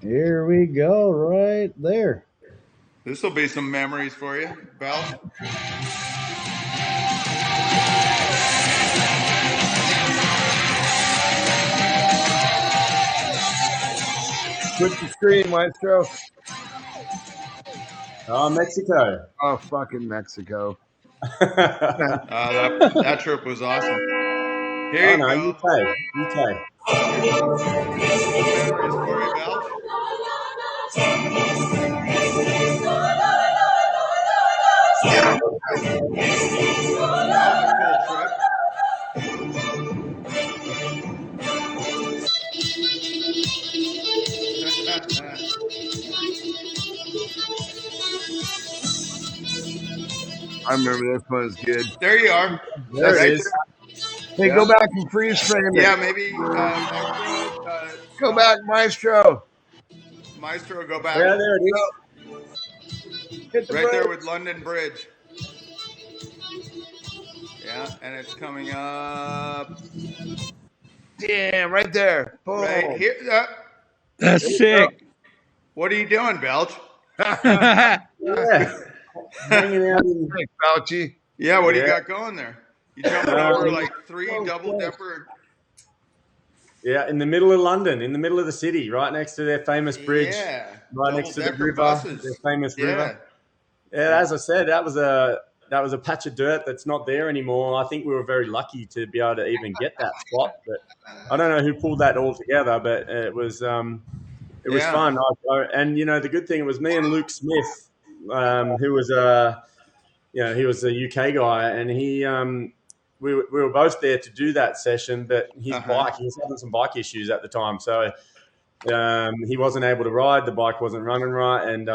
Here we go, right there. This will be some memories for you, Bal. Switch the screen, Maestro. Oh, Mexico. Oh, fucking Mexico. That trip was awesome. Here you go. UK. Memories for you, Bal. I remember this one was good. There you are. There it is. Hey, go back and freeze frame it. Yeah, maybe go back, Maestro. Maestro, go back. Yeah, there it is. Hit the right bridge. there with London Bridge. Yeah, and it's coming up. Damn, right there. Boom. Right here. That's sick. What are you doing, Belch? Yeah. Hanging out in Balchin. Yeah, what do you got going there? You jumping over like 3 double dipper. Yeah, in the middle of London, in the middle of the city, right next to their famous bridge. Yeah. Right next to the river, buses. their famous river. Yeah, as I said, that was a that was a patch of dirt that's not there anymore. I think we were very lucky to be able to even get that spot. But I don't know who pulled that all together, but it was fun. And the good thing, it was me and Luke Smith, who was he was a UK guy, and we were both there to do that session. But his bike, he was having some bike issues at the time, so he wasn't able to ride. The bike wasn't running right, and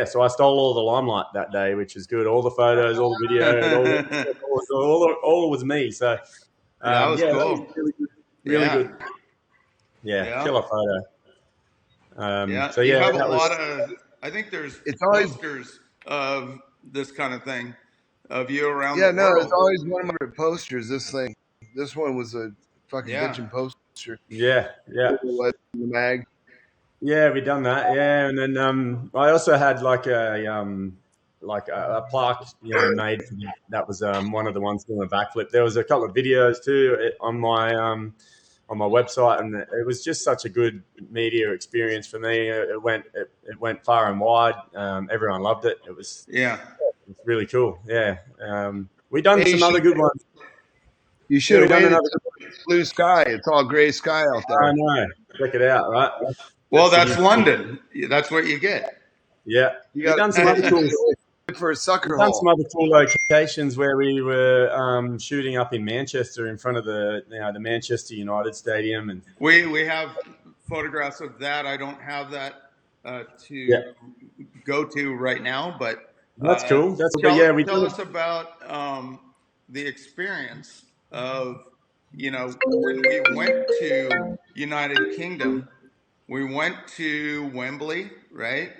so I stole all the limelight that day, which is good. All the photos, all the video, all was me. So that was cool. That was really good. Yeah, killer photo. You have a lot of. I think there's posters of this kind of thing of you around the world. Yeah, no, it's always one of my posters. This one was a fucking bitchin' poster. Yeah. The mag. Yeah, we done that. Yeah, and then I also had like a plaque, made for that. That was one of the ones doing a backflip. There was a couple of videos too on my website, and it was just such a good media experience for me. It went far and wide. Everyone loved it. It was it's really cool. Yeah, we done some other good ones. You should have done another blue sky. It's all gray sky out there. I know. Check it out, right? Well, that's London. That's what you get. Yeah, you done some other cool for a sucker hole. Done some other cool locations where we were shooting up in Manchester in front of the Manchester United Stadium, and we have photographs of that. I don't have that to go to right now, but that's cool. That's tell us about the experience of when we went to United Kingdom. We went to Wembley, right?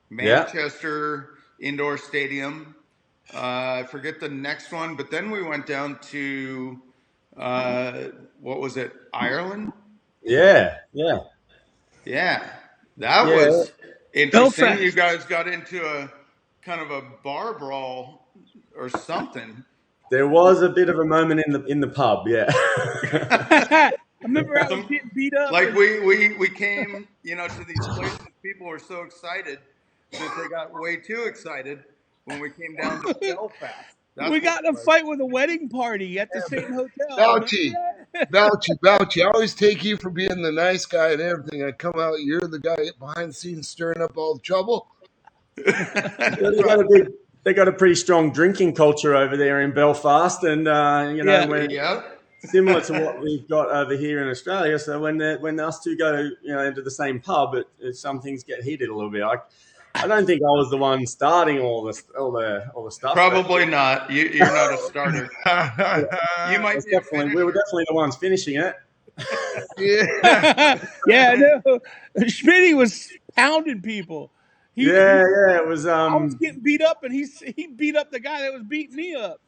Manchester Indoor Stadium. I forget the next one, but then we went down to what was it? Ireland? Yeah. That was interesting. Belfast. You guys got into a kind of a bar brawl or something. There was a bit of a moment in the pub, yeah. I remember I was getting beat up. Like we came, to these places. People were so excited that they got way too excited when we came down to Belfast. We got in a fight with a wedding party at the same hotel. Balchin, I always take you for being the nice guy and everything. I come out, you're the guy behind the scenes stirring up all the trouble. They got a pretty strong drinking culture over there in Belfast, and similar to what we've got over here in Australia. So when us two go, into the same pub, some things get heated a little bit. I don't think I was the one starting all the stuff. Probably not. You're not a starter. You might be we were definitely the ones finishing it. No. Schmitty was pounding people. It was. I was getting beat up, and he beat up the guy that was beating me up.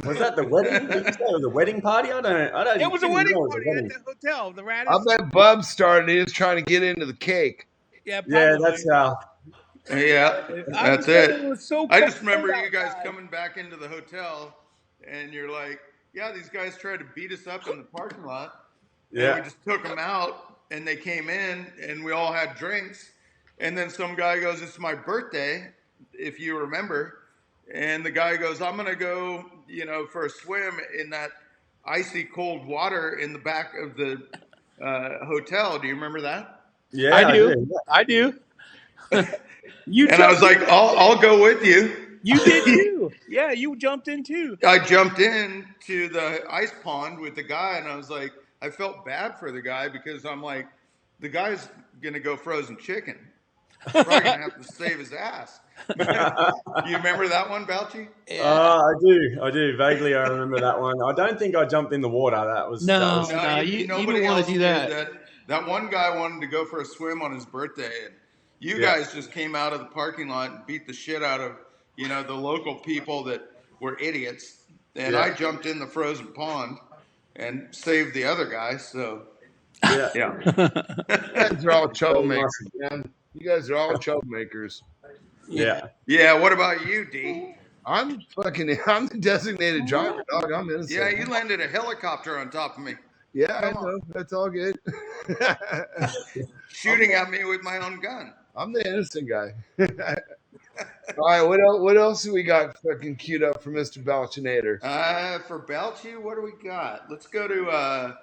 Was that the wedding? Did you say it was a wedding party? I don't. It was a wedding party at the hotel. The Radisson. I bet Bub started. He was trying to get into the cake. Yeah, probably. Yeah, that's how. Yeah, that's it. I just remember you guys coming back into the hotel, and you're like, "Yeah, these guys tried to beat us up in the parking lot." Yeah, and we just took them out, and they came in, and we all had drinks, and then some guy goes, "It's my birthday," if you remember, and the guy goes, "I'm gonna go, for a swim in that icy cold water in the back of the hotel." Do you remember that? Yeah, I do. I was like, I'll go with you. You did too. Yeah, you jumped in too. I jumped in to the ice pond with the guy, and I was like, I felt bad for the guy because I'm like, the guy's gonna go frozen chicken. Probably gonna have to save his ass. You remember that one, Balchin? Yeah. I do. Vaguely, I remember that one. I don't think I jumped in the water. You don't want to do that. That one guy wanted to go for a swim on his birthday, and you guys just came out of the parking lot and beat the shit out of, the local people that were idiots. And I jumped in the frozen pond and saved the other guy. So, yeah. You guys are all troublemakers, man. You guys are all troublemakers. Yeah. Yeah. What about you, D? I'm the designated driver, dog. I'm innocent. Yeah, you landed a helicopter on top of me. Yeah, I know. That's all good. Shooting at me with my own gun. I'm the innocent guy. All right, what else do we got fucking queued up for Mr. Balchinator? For Balchi, what do we got? Let's go to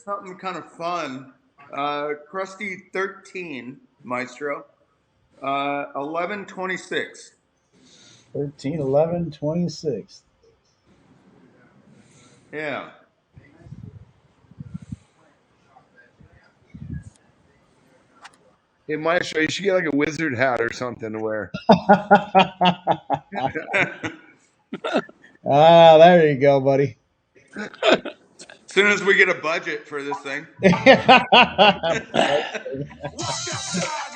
something kind of fun. Crusty 13, Maestro. 11:26. 13, 11, 26. Yeah. Hey, Maestro, you should get like a wizard hat or something to wear. There you go, buddy. As soon as we get a budget for this thing.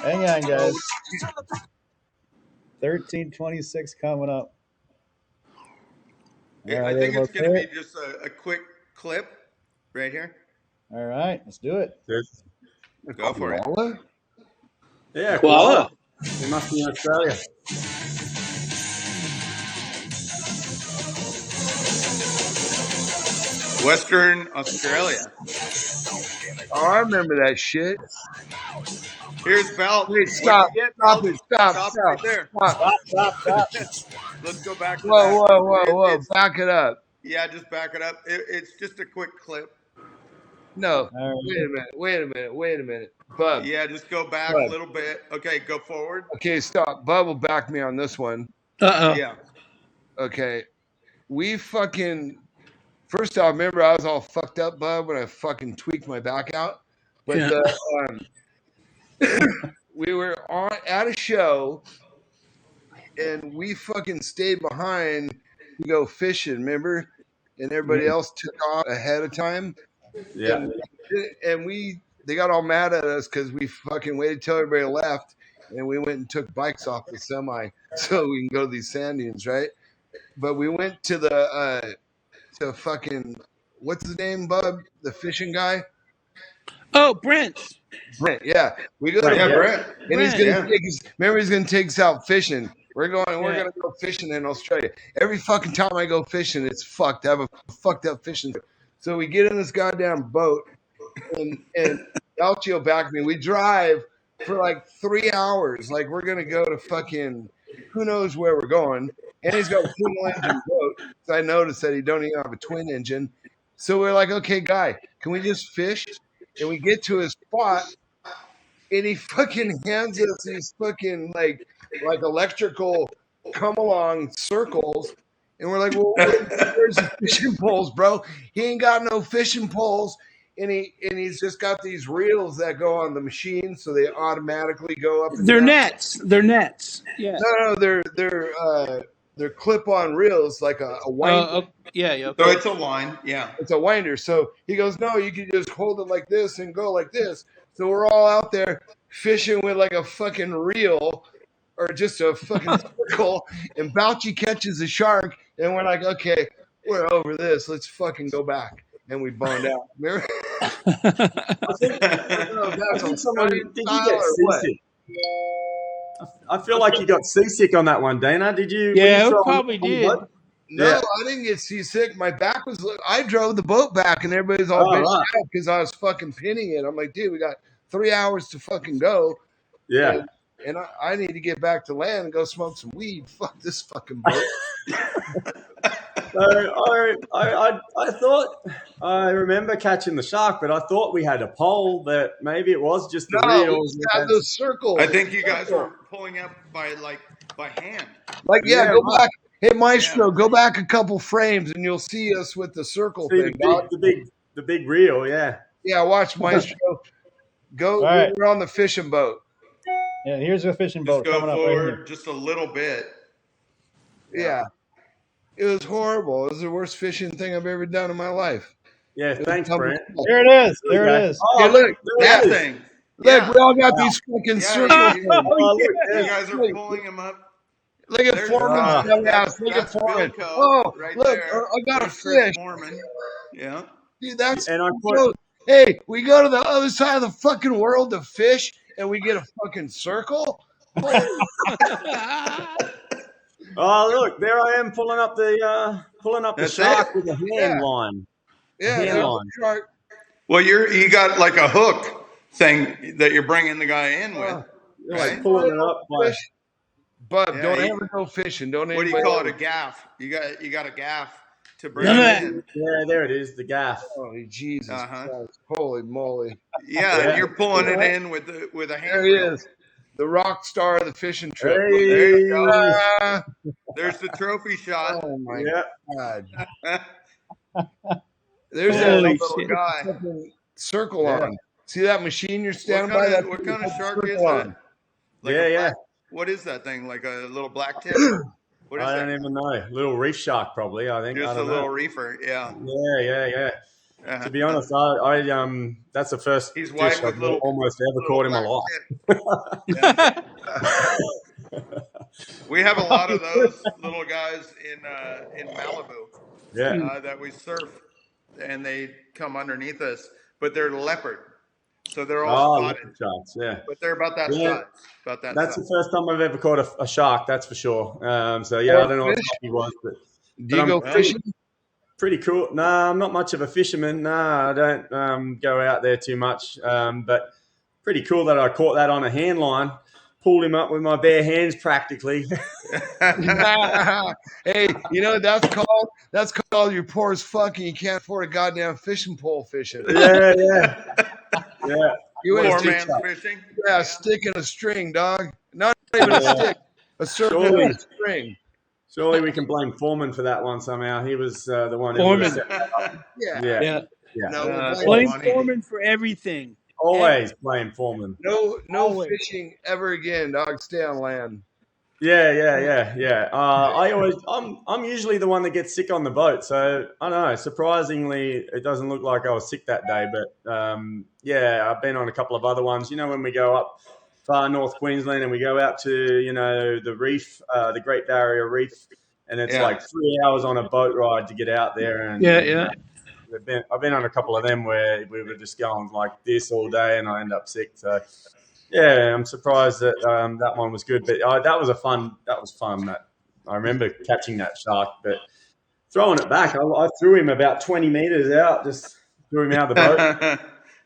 Hang on, guys. 1326 coming up. I think it's going to be just a quick clip right here. All right, let's do it. Go for it. Yeah, koala. They must be in Australia. Western Australia. Oh, I remember that shit. Here's Belt. Wait, stop right there. Stop. Let's go back to Whoa. Back it up. Yeah, just back it up. It's just a quick clip. No. Right. Wait a minute. Bub. Yeah, just go back a little bit. Okay, go forward. Okay, stop. Bub will back me on this one. Yeah. Okay. We fucking... First off, remember I was all fucked up, Bub, when I fucking tweaked my back out? But we were at a show, and we fucking stayed behind to go fishing, remember? And everybody else took off ahead of time. Yeah. And they got all mad at us because we fucking waited till everybody left, and we went and took bikes off the semi so we can go to these sand dunes, right? But we went to the to fucking, what's his name, Bub? The fishing guy? Oh, Brent, yeah. We go to Brent. And he's gonna take us, remember he's gonna take us out fishing. We're gonna go fishing in Australia. Every fucking time I go fishing, it's fucked. I have a fucked up fishing. So we get in this goddamn boat, and Alchio backed me. We drive for like 3 hours. Like we're gonna go to fucking who knows where we're going. And he's got a single engine boat. So I noticed that he don't even have a twin engine. So we're like, okay, guy, can we just fish? And we get to his spot, and he fucking hands us these fucking like electrical come along circles. And we're like, well, where's the fishing poles, bro? He ain't got no fishing poles. And he's just got these reels that go on the machine, so they automatically go up. They're nets. They're nets. Yeah. No, they're clip-on reels, like a winder. Yeah. Okay. So it's a line. Yeah. It's a winder. So he goes, no, you can just hold it like this and go like this. So we're all out there fishing with like a fucking reel or just a fucking circle, and Balchi catches a shark, and we're like, okay, we're over this. Let's fucking go back. And we boned out. Remember? I feel like you got seasick on that one, Dana. Did you? Yeah, you probably did. No, I didn't get seasick. My back was. I drove the boat back, and everybody's all bitched out because I was fucking pinning it. I'm like, dude, we got 3 hours to fucking go. Yeah. And I need to get back to land and go smoke some weed. Fuck this fucking boat. I thought I remember catching the shark, but I thought we had a pole that maybe it was just the reels. No, the circle. I think you guys were pulling up by hand. Like go back. Hey, Maestro, go back a couple frames and you'll see us with the circle thing. The big reel, yeah. Yeah, watch Maestro. Go. Right. We're on the fishing boat. Yeah, here's the fishing boat. Just go forward just a little bit. Yeah. It was horrible. It was the worst fishing thing I've ever done in my life. Yeah, thanks, Brent. There it is. There it is. Oh, hey, look, that thing. Look, we all got these fucking circles. You guys are pulling them up. Look at Foreman. Look at Foreman. Oh, right look, there. I got a fish. Foreman. Yeah. Dude, that's hey, we go to the other side of the fucking world to fish, and we get a fucking circle. Oh, look, there I am pulling up the shark with a hand line. Yeah, shark. Well, you got like a hook thing that you're bringing the guy in with. You're like pulling it up by. Bub, don't ever go fishing. Don't. What do you call it? A gaff. You got a gaff to bring it in. Yeah, there it is. The gaff. Oh, Jesus Christ. Holy moly! Yeah, you're pulling it in with a hand. There he is, the rock star of the fishing trip. Hey. There you go. There's the trophy shot. Oh my God! There's that little guy. Circle on. See that machine you're standing by? What kind of shark is that? Like what is that thing? Like a little black tip? What is I that? don't even know. Little reef shark, probably. I think. Just a little reefer. Yeah. Yeah. To be honest, I that's the first fish I've almost ever caught in my life. We have a lot of those little guys in Malibu. That we surf, and they come underneath us, but they're leopard, so they're all spotted. Sharks, but they're about that size. That's the first time I've ever caught a shark. That's for sure. So I don't know what he was, but do you go fishing? Pretty cool. Nah, I'm not much of a fisherman. Nah, I don't go out there too much. But pretty cool that I caught that on a hand line. Pulled him up with my bare hands practically. Hey, you know what that's called? That's called you're poor as fuck and you can't afford a goddamn fishing pole fishing. Yeah. You poor man's fishing. Yeah, stick and a string, dog. Not even a stick. A circle string. Surely we can blame Foreman for that one somehow. He was the one who set that up. Yeah. Blame Foreman for everything. Always blame Foreman. No fishing ever again, dog. Stay on land. Yeah. I'm usually the one that gets sick on the boat. So I don't know. Surprisingly, it doesn't look like I was sick that day. But I've been on a couple of other ones. You know, when we go up far north Queensland and we go out to the reef, the Great Barrier Reef, and it's like 3 hours on a boat ride to get out there. And I've been on a couple of them where we were just going like this all day, and I end up sick. So. Yeah, I'm surprised that that one was good, but that was fun. That I remember catching that shark, but throwing it back, I threw him about 20 meters out, just threw him out of the boat.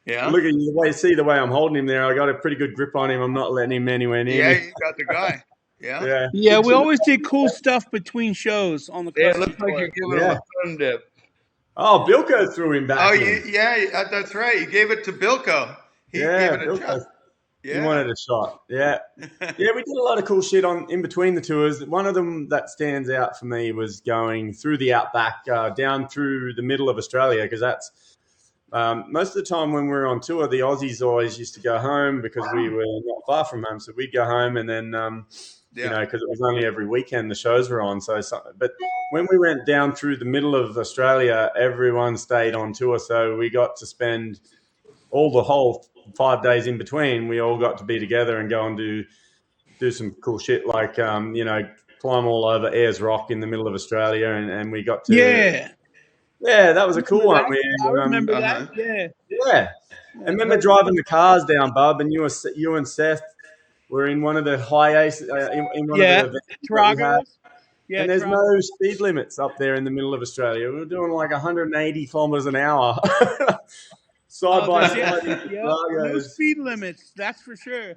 Yeah. Look at you, see the way I'm holding him there. I got a pretty good grip on him. I'm not letting him anywhere near me. Yeah, you got the guy. Yeah. We always did cool stuff between shows on the. Yeah, it looks like you're giving him a fun dip. Oh, Bilko threw him back. Oh, that's right. You gave it to Bilko. He gave it a shot. Yeah. He wanted a shot. Yeah. We did a lot of cool shit in between the tours. One of them that stands out for me was going through the outback, down through the middle of Australia, because that's most of the time when we were on tour, the Aussies always used to go home because we were not far from home. So we'd go home and then, because it was only every weekend the shows were on. But when we went down through the middle of Australia, everyone stayed on tour. So we got to spend the whole 5 days in between. We all got to be together and go and do some cool shit like, climb all over Ayers Rock in the middle of Australia. And we got to... Yeah, that was a cool one. I remember that. Yeah. I remember driving the cars down, Bub, and you and Seth were in one of the high-ace, in one of the Taragos. Yeah, and there's no speed limits up there in the middle of Australia. We were doing like 180 kilometers an hour. Side by side. No speed limits, that's for sure.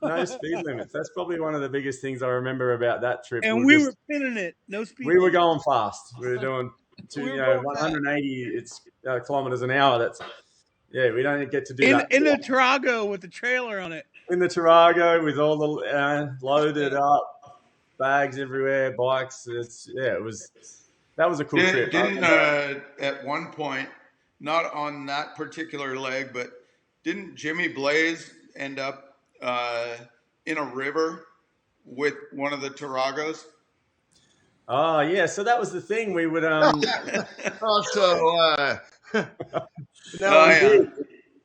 No speed limits. That's probably one of the biggest things I remember about that trip. And we were pinning it. No speed limits. We were going fast. We were doing 180 kilometers an hour. We don't get to do that. In the Tarago with the trailer on it. In the Tarago with all the loaded up bags everywhere, bikes. That was a cool trip. At one point, not on that particular leg, but didn't Jimmy Blaze end up in a river with one of the Taragos? Oh, yeah. So that was the thing. We would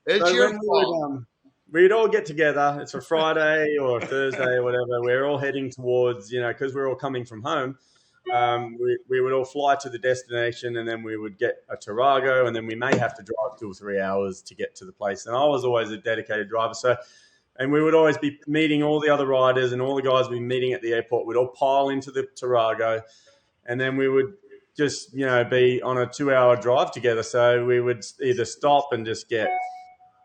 it's your fault. We'd all get together. It's a Friday or a Thursday or whatever. We're all heading towards, because we're all coming from home. We would all fly to the destination, and then we would get a Tarago, and then we may have to drive 2 or 3 hours to get to the place. And I was always a dedicated driver. And we would always be meeting all the other riders, and all the guys we'd be meeting at the airport. We'd all pile into the Tarago, and then we would just, be on a 2-hour drive together. So we would either stop and just get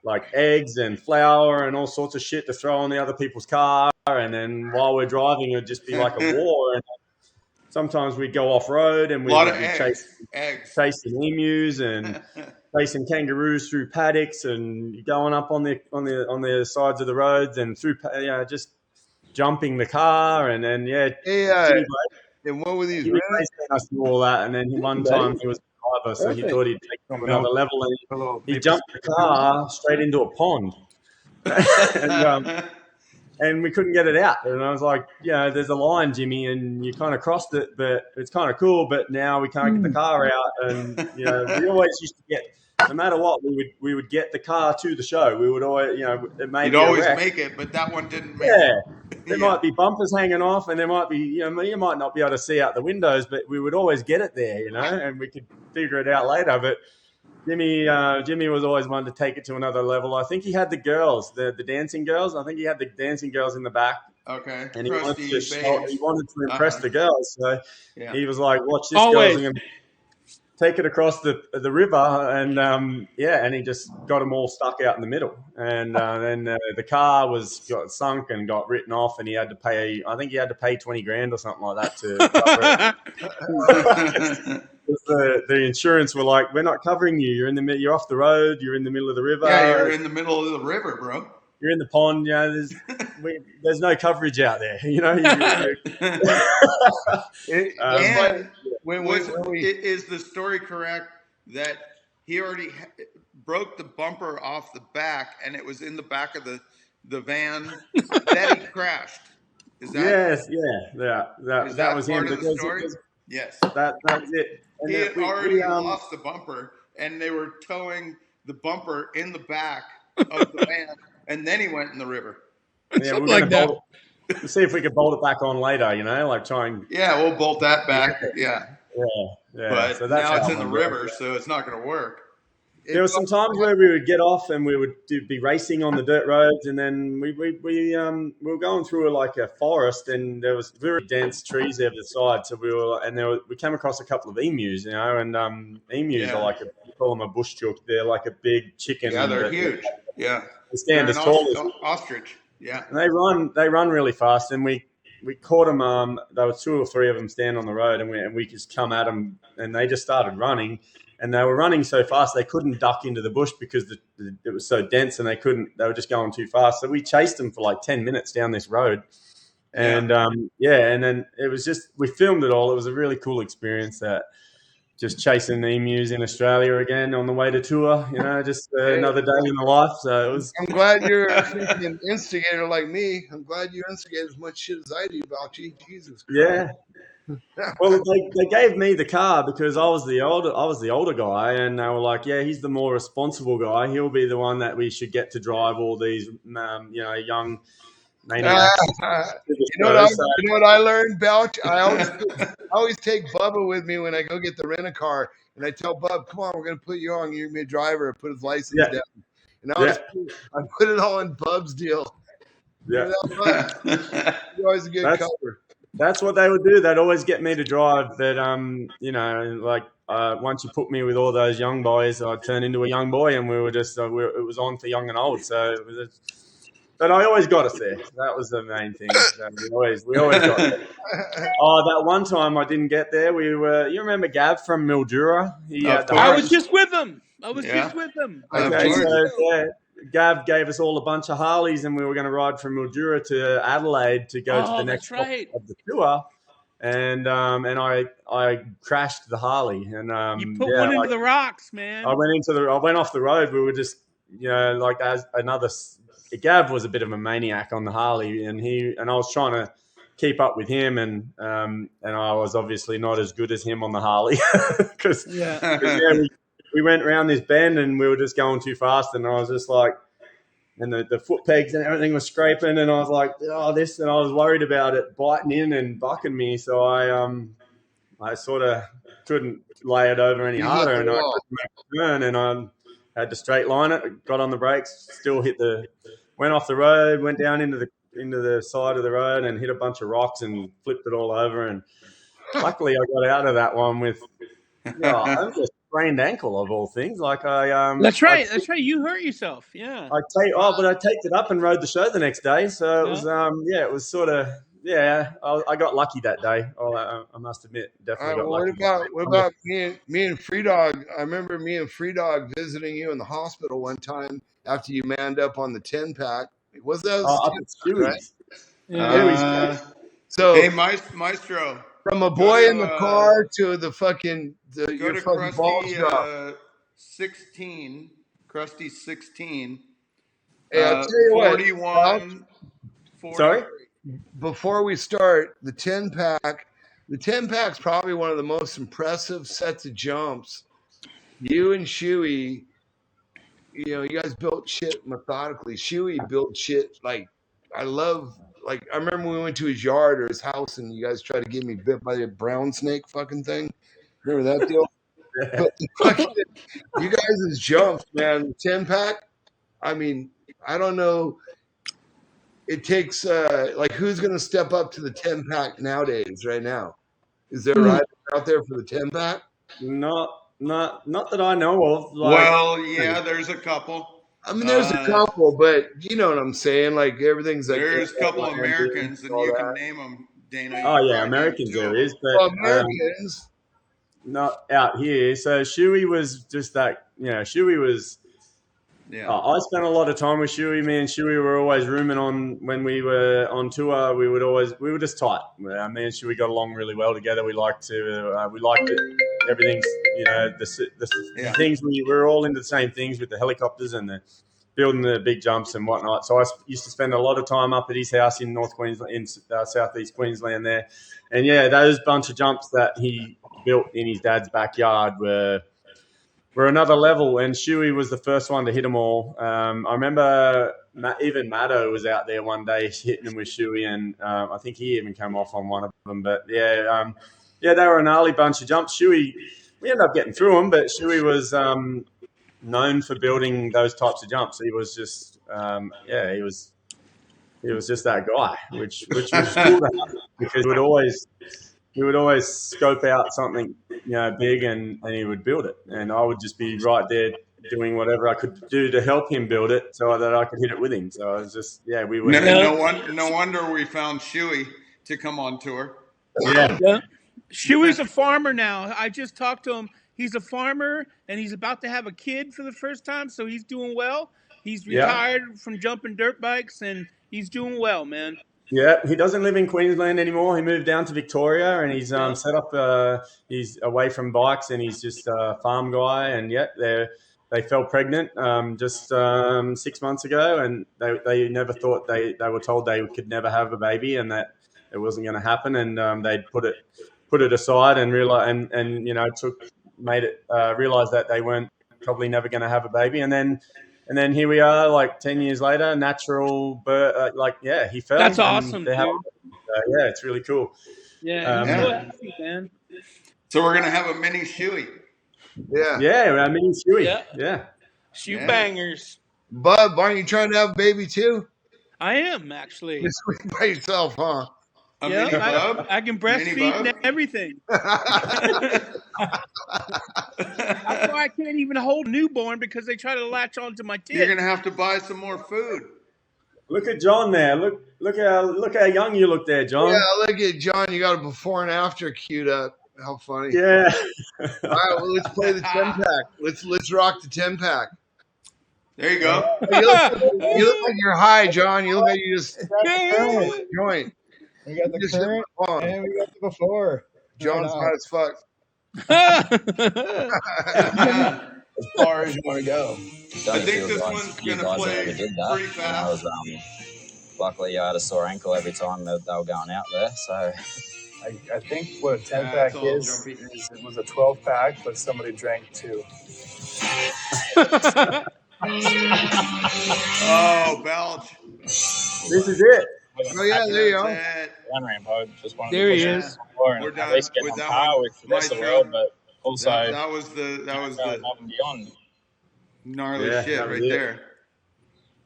like eggs and flour and all sorts of shit to throw on the other people's car. And then while we're driving, it'd just be like a war. And sometimes we'd go off road and we'd be chasing emus and chasing kangaroos through paddocks and going up on the sides of the roads and through, just jumping the car. And then and what were these? Jimmy us do all that. And then one time he was a driver, so he thought he'd take it to another level, and he jumped the car straight into a pond. And we couldn't get it out. And I was like, there's a line, Jimmy, and you kind of crossed it, but it's kind of cool. But now we can't get the car out. And we always used to get, no matter what, we would get the car to the show. We would always, it made. You'd always make it, but that one didn't make it. There might be bumpers hanging off, and there might be, you might not be able to see out the windows, but we would always get it there, and we could figure it out later. But Jimmy was always one to take it to another level. I think he had the girls, the dancing girls. I think he had the dancing girls in the back. Okay. And he wanted to impress the girls. So he was like, watch this, girls. I'm going to take it across the river. And, and he just got them all stuck out in the middle. And then the car got sunk and got written off, and he had to pay, I think he had to pay 20 grand or something like that to cover it. The insurance were like, we're not covering you. You're off the road. You're in the middle of the river. Yeah, you're in the middle of the river, bro. You're in the pond. There's no coverage out there. Is the story correct that he already broke the bumper off the back, and it was in the back of the van that he crashed? Is that? Yes, that was him. Part of the story? Yes. That's it. And he had already lost the bumper, and they were towing the bumper in the back of the van, and then he went in the river. Yeah, something like that. We'll see if we could bolt it back on later, like try and... Yeah, we'll bolt that back, Yeah. But so now it's in the river, so it's not going to work. There were some times where we would get off and we would be racing on the dirt roads, and then we were going through like a forest, and there was very dense trees there the side. So we came across a couple of emus, and emus are like you call them a bush chook. They're like a big chicken. Yeah, they're huge. Yeah, they stand as tall as ostrich. Yeah, and they run really fast, and we caught them. There were 2 or 3 of them stand on the road, and we just come at them, and they just started running. And they were running so fast they couldn't duck into the bush because it was so dense, and they were just going too fast. So we chased them for like 10 minutes down this road. And and then it was just, we filmed it all. It was a really cool experience, that just chasing emus in Australia again on the way to tour, just another day in the life. So it was. I'm glad you're an instigator like me. I'm glad you instigate as much shit as I do, Balchin. Jesus Christ. Yeah. Well, they gave me the car because I was the older guy, and they were like, "Yeah, he's the more responsible guy. He'll be the one that we should get to drive all these, young maniacs." You know what I learned, Balch? I always take Bubba with me when I go get the rent-a-car, and I tell Bub, "Come on, we're going to put you on. You're going to be a driver." Put his license down, and I put it all in Bub's deal. Yeah, you're always a good cover. That's what they would do. They'd always get me to drive. That once you put me with all those young boys, I'd turn into a young boy, and we were just it was on for young and old. So it was but I always got us there. That was the main thing. So we always got there. That one time I didn't get there. You remember Gav from Mildura? I was just with him. Okay, so Gav gave us all a bunch of Harleys, and we were going to ride from Mildura to Adelaide to go to the next stop of the tour. And I crashed the Harley, and you put one into the rocks, man. I went off the road. We were just as another. Gav was a bit of a maniac on the Harley, and I was trying to keep up with him, and I was obviously not as good as him on the Harley because we went around this bend and we were just going too fast, and I was just like, and the foot pegs and everything was scraping, and I was like, and I was worried about it biting in and bucking me, so I sort of couldn't lay it over any harder, and I couldn't make a turn, and I had to straight line it, got on the brakes, still went off the road, went down into the side of the road and hit a bunch of rocks and flipped it all over, and luckily I got out of that one with. sprained ankle of all things. Like That's right. That's right. You hurt yourself. Yeah. But I taped it up and rode the show the next day. So it was it was sort of I got lucky that day. I must admit, definitely got lucky. What about me and Free Dog? I remember me and Free Dog visiting you in the hospital one time after you manned up on the 10-pack. Was that up at Stewie's? Right? So hey, Maestro. From a boy in the car to the fucking your fucking ball shop. 16, Crusty 16. Hey, I'll tell you 41. 40. Sorry. Before we start, the 10-pack. The 10-pack's probably one of the most impressive sets of jumps. You and Shuey, you guys built shit methodically. Shuey built shit like I remember we went to his yard or his house and you guys tried to get me bit by the brown snake fucking thing. Remember that deal? But you guys' jumps, man, 10-pack. I mean, I don't know. It takes who's going to step up to the 10-pack nowadays? Right now, is there a rider out there for the 10-pack? Not that I know of. Well, yeah, there's a couple. I mean, there's a couple, but you know what I'm saying. Like everything's like there's a couple Americans, and you can name them, Dana. Oh yeah, Americans there is, but Americans not out here. So Shuey was just that. Shuey was. Yeah, I spent a lot of time with Shuey. Me and Shuey were always rooming on when we were on tour. We were just tight. Me and Shuey got along really well together. We liked it. Everything's the things we were all into the same things with the helicopters and the building the big jumps and whatnot. So I used to spend a lot of time up at his house in North Queensland, in southeast Queensland there, and those bunch of jumps that he built in his dad's backyard were another level, and Shuey was the first one to hit them all. I remember even Maddo was out there one day hitting them with Shuey, and I think he even came off on one of them. But they were a gnarly bunch of jumps. Shuey, we ended up getting through them, but Shuey was known for building those types of jumps. He was just, he was just that guy, which was cool to have because he would always scope out something, big and he would build it. And I would just be right there doing whatever I could do to help him build it so that I could hit it with him. So I was just, we were. No wonder we found Shuey to come on tour. Yeah. Shuey's a farmer now. I just talked to him. He's a farmer and he's about to have a kid for the first time. So he's doing well. He's retired from jumping dirt bikes and he's doing well, man. Yeah, he doesn't live in Queensland anymore. He moved down to Victoria, and he's set up. He's away from bikes, and he's just a farm guy. And they fell pregnant just 6 months ago, and they never thought they were told they could never have a baby, and that it wasn't going to happen. And they put it aside and realize and realized that they weren't probably never going to have a baby, and then here we are, like 10 years later, natural birth. He fell. That's awesome, dude. It's really cool. Yeah, so happy, man. So we're gonna have a mini Shuey. Yeah, a mini Shuey. Yeah. Shoe bangers. Bub, aren't you trying to have a baby too? I am actually. Just by yourself, huh? I can breastfeed and everything. That's why I can't even hold a newborn because they try to latch onto my tit. You're gonna have to buy some more food. Look at John there. Look how young you look there, John. Yeah, look at John. You got a before and after queued up. How funny. Yeah. All right, well, let's play the 10-pack. Let's rock the 10-pack. There you go. You look like you're high, John. You look like you just joint. We got the current and we got the before. John's high as fuck. As far as you want to go. I think this one's going to play pretty fast. Luckily, I had a sore ankle every time they were going out there. So I think what a 10-pack is it was a 12-pack, but somebody drank 2. Oh, Balch. This is it. Oh, yeah, there you go. There he is. We're done with that one. With the rest of the world, but also that was the beyond. Gnarly shit right there.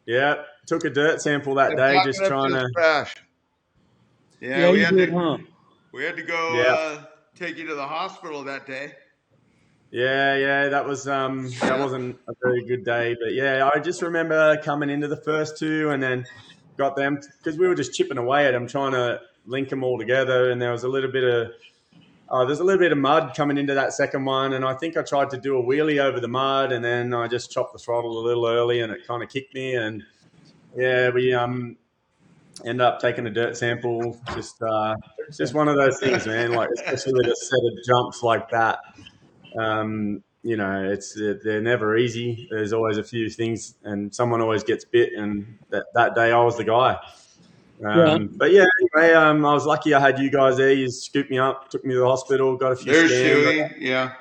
Yeah, took a dirt sample that day, just trying to crash. Yeah, we had huh? We had to go take you to the hospital that day. Yeah, that wasn't a very good day, but yeah, I just remember coming into the first two and then got them because we were just chipping away at them, trying to link them all together, and there was a little bit of mud coming into that second one, and I think I tried to do a wheelie over the mud, and then I just chopped the throttle a little early, and it kind of kicked me, and yeah, we end up taking a dirt sample. Just one of those things, man. Like especially with a set of jumps like that. They're never easy. There's always a few things, and someone always gets bit. And that day, I was the guy. But yeah, anyway, I was lucky I had you guys there. You scooped me up, took me to the hospital, got a few There's scans. Shuey, yeah.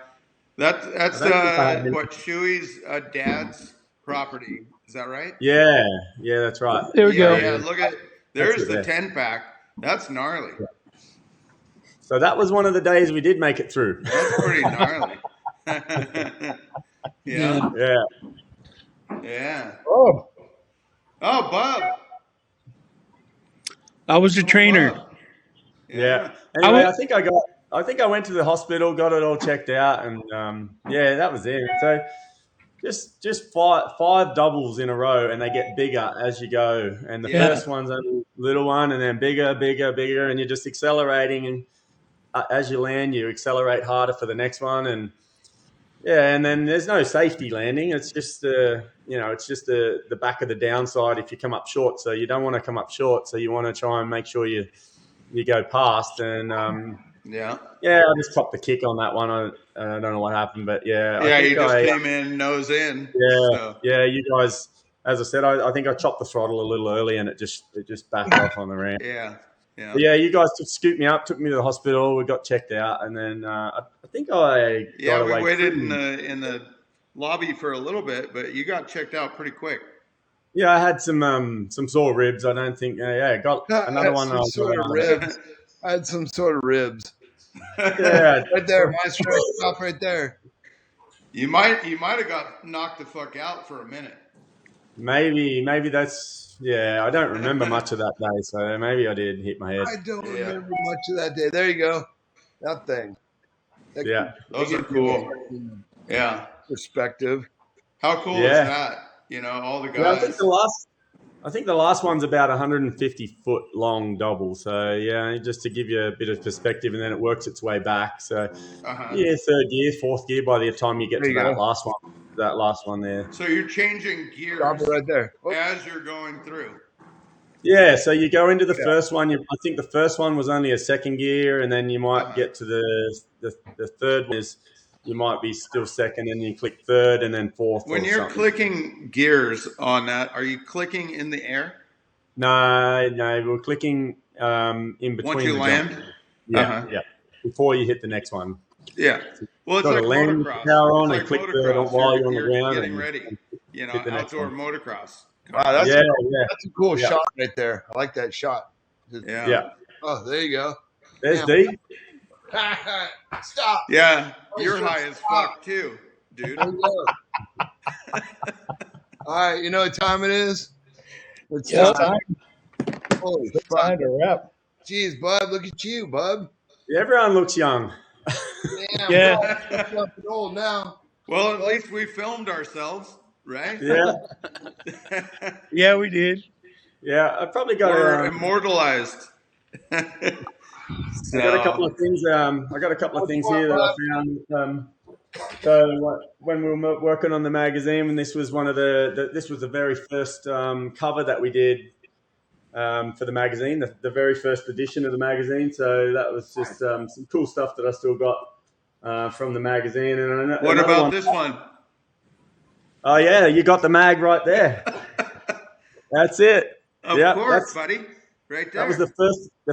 That's what Shuey's dad's property. Is that right? Yeah, that's right. There we go. Yeah, look at there's the 10-pack. That's gnarly. So that was one of the days we did make it through. That's pretty gnarly. Yeah. Oh, Bob. I was the trainer. Bob. Yeah. Anyway, I think I went to the hospital, got it all checked out, and that was it. So just five doubles in a row, and they get bigger as you go. And the first one's a little one, and then bigger, and you're just accelerating. And as you land, you accelerate harder for the next one, and and then there's no safety landing. It's just the back of the downside if you come up short. So you don't want to come up short. So you want to try and make sure you go past. And I just popped the kick on that one. I don't know what happened, but you just came in nose in. You guys, as I said, I think I chopped the throttle a little early, and it just backed off on the ramp. Yeah. But you guys scooped me up, took me to the hospital. We got checked out, and then I think I got away. We waited in the lobby for a little bit, but you got checked out pretty quick. Yeah, I had some sore ribs. I don't think. Got another one. Ribs. I had some sort of ribs. Yeah, right there. My stop right there. You might have got knocked the fuck out for a minute. Maybe that's. Yeah, I don't remember much of that day, so maybe I did hit my head. I don't remember much of that day. There you go. That thing. Those are cool. Yeah. Perspective. How cool is that? All the guys. Yeah, I think the last one's about 150 foot long double. So just to give you a bit of perspective, and then it works its way back. So third gear, fourth gear by the time you get to that last one. That last one there. So you're changing gears right there as you're going through. Yeah, so you go into the first one. I think the first one was only a second gear, and then you might get to the third one. You might be still second, and you click third, and then fourth. When you're clicking gears on that, are you clicking in the air? No, we're clicking in between. Once you land? Yeah. Before you hit the next one. Yeah. Well, it's like motocross. Power on and click while you're on the ground. Getting ready. Outdoor motocross. Wow, that's a cool shot right there. I like that shot. Yeah. Oh, there you go. There's D. Stop. Yeah, you're high as fuck too, dude. All right, you know what time it is? It's time. Holy it's time to wrap. Jeez, bud, look at you, bud. Everyone looks young. Damn, I'm old now. Well, at least we filmed ourselves, right? Yeah. Yeah, we did. Yeah, I probably got immortalized. I got a couple of things. I got a couple of things here that I found. So when we were working on the magazine, and this was this was the very first cover that we did for the magazine, the very first edition of the magazine. So that was just some cool stuff that I still got from the magazine. And what about this one? Oh yeah, you got the mag right there. That's it. Of course, buddy. Right there. That was the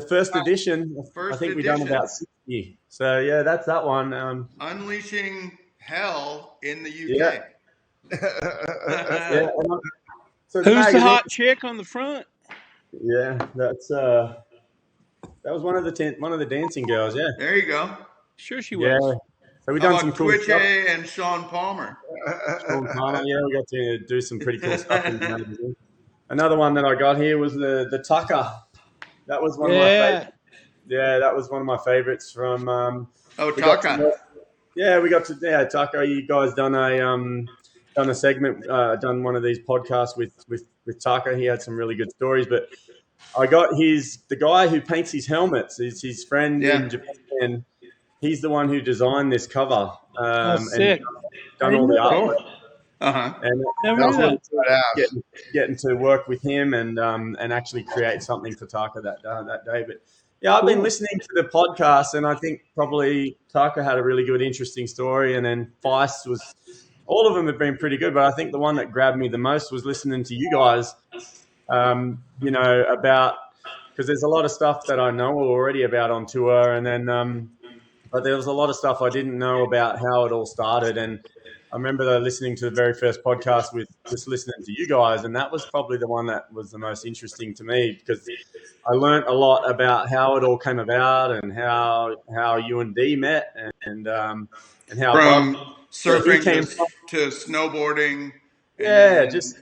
first edition. I think we done about 60. So yeah, that's that one. Unleashing Hell in the UK. Yeah. So who's the hot chick on the front? Yeah, that's that was one of the dancing girls. Yeah. There you go. Sure, she was. Yeah. So we done some cool Twitch stuff. and Sean Palmer. Yeah, we got to do some pretty cool stuff in the magazine. Another one that I got here was the Tucker. That was one of my favorites. Yeah, that was one of my favorites from. Tucker. Yeah, we got to Tucker. You guys done a segment, done one of these podcasts with Tucker. He had some really good stories, but I got the guy who paints his helmets is his friend in Japan. He's the one who designed this cover and sick. done all the artwork. And never knew that. Getting to work with him and actually create something for Taka that day. But yeah, I've been listening to the podcast, and I think probably Taka had a really good, interesting story, and then Feist was. All of them have been pretty good, but I think the one that grabbed me the most was listening to you guys. About because there's a lot of stuff that I know already about on tour, and then but there was a lot of stuff I didn't know about how it all started. And I remember listening to the very first podcast with just listening to you guys, and that was probably the one that was the most interesting to me because I learned a lot about how it all came about and how you and Dee met and how from surfing to snowboarding. Just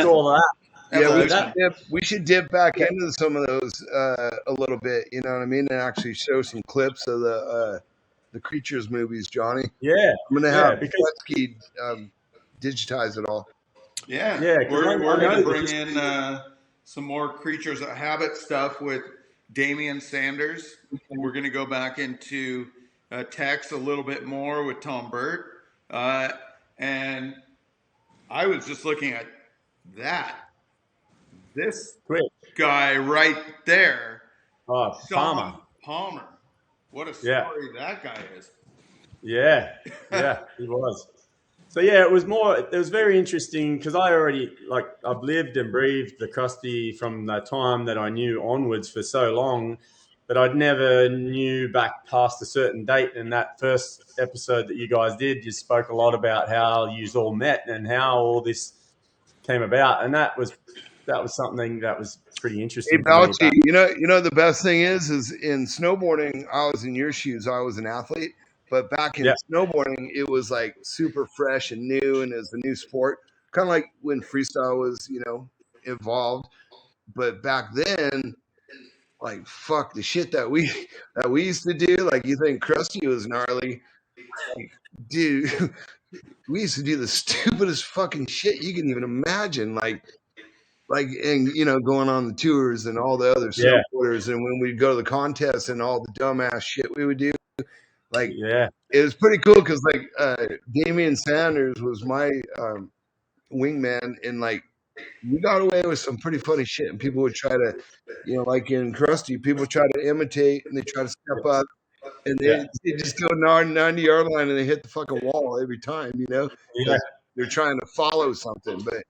all that. Yeah, we should dip back into some of those a little bit. You know what I mean, and actually show some clips of the Creatures movies, Johnny. Yeah, I'm gonna have Crusty digitize it all. Yeah, we're gonna bring in some more Creatures of Habit stuff with Damian Sanders. We're gonna go back into text a little bit more with Tom Burt, and I was just looking at that. This guy right there, Palmer. What a story that guy is. Yeah, he was. So yeah, it was very interesting because I've lived and breathed the Crusty from the time that I knew onwards for so long, but I'd never knew back past a certain date. And that first episode that you guys did, you spoke a lot about how you all met and how all this came about, and that was something that was pretty interesting. Hey, Balchin, you know the best thing is in snowboarding, I was in your shoes. I was an athlete, but back in snowboarding, it was like super fresh and new, and it was a new sport, kind of like when freestyle was, evolved. But back then, like fuck the shit that we used to do. Like you think Crusty was gnarly, like, dude. We used to do the stupidest fucking shit you can even imagine, and going on the tours and all the other snowboarders, and when we'd go to the contests and all the dumbass shit we would do, it was pretty cool because Damian Sanders was my wingman, and we got away with some pretty funny shit, and people would try to, like in Crusty, people try to imitate and they try to step up, and they just go 90-yard line and they hit the fucking wall every time, they're trying to follow something, but.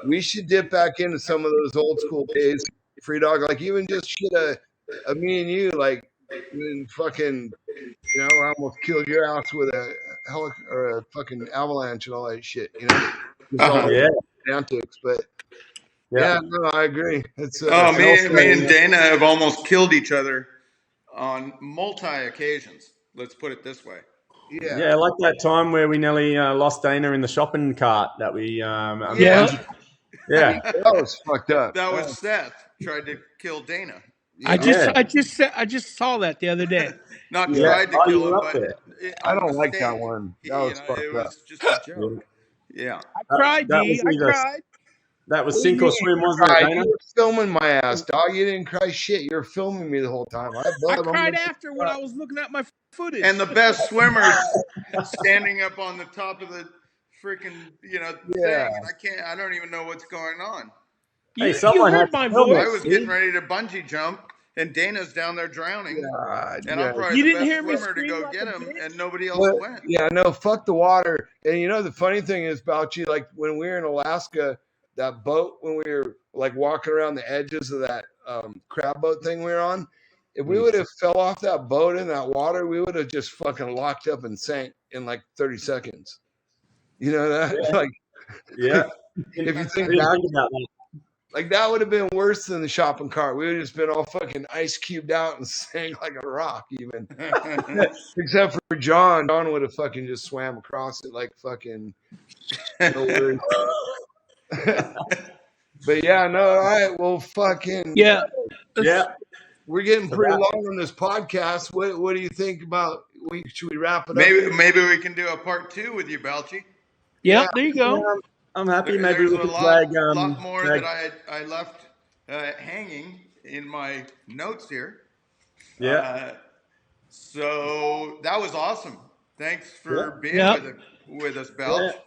We should dip back into some of those old school days, free dog. Like even just shit a me and you, like when fucking, I almost killed your ass with a fucking avalanche and all that shit. Antics, but no, I agree. It's me and Dana have almost killed each other on multi occasions. Let's put it this way. Yeah, like that time where we nearly lost Dana in the shopping cart that we. That was fucked up. That was Seth tried to kill Dana. I just saw that the other day. Not tried to kill him, but I don't like that one. That was fucked up. It was just a joke. Yeah, I cried, D. I cried. That was sink or swim, wasn't it, Dana? You were filming my ass, dog. You didn't cry shit. You were filming me the whole time. I cried after when I was looking at my footage. And the best swimmers standing up on the top of the freaking, thing. I don't even know what's going on. You heard my voice. I was getting ready to bungee jump, and Dana's down there drowning. And I'm probably the best swimmer to go get him, and nobody else went. Yeah, no, fuck the water. And the funny thing is about you, like when we were in Alaska, that boat, when we were like walking around the edges of that crab boat thing we were on, if we would have fell off that boat in that water, we would have just fucking locked up and sank in like 30 seconds. You know that? If you think back about that. Like that would have been worse than the shopping cart. We would have just been all fucking ice cubed out and sank like a rock even. Except for John. John would have fucking just swam across it like fucking no worries. But all right, well fucking we're getting pretty long on this podcast. What do you think about should we wrap it up? Maybe we can do a part 2 with you, Balchin. Yep, there you go. Yeah, I'm happy. Maybe There's we a could lot more that I left hanging in my notes here. Yeah. So that was awesome. Thanks for being with us, Balch. Yeah.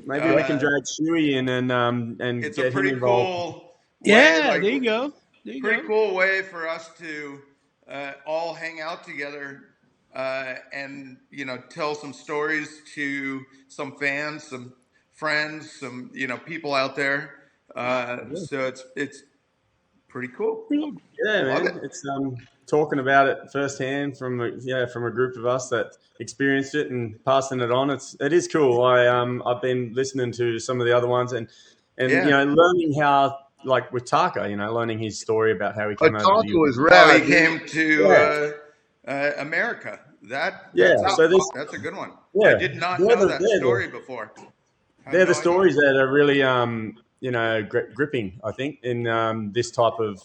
Maybe we can drag Shuey in and it's get a pretty him involved. cool. Yeah, there you go. Pretty cool way for us to all hang out together and tell some stories to some fans, some friends, some people out there. So it's pretty cool. Yeah, man. It's talking about it firsthand from a group of us that experienced it and passing it on. It is cool. I've been listening to some of the other ones and learning how, like with Taka, learning his story about how he came over to the US. How he came to America. That's a good one. Yeah. I did not know that story before. They're the stories that are really gripping, I think, in this type of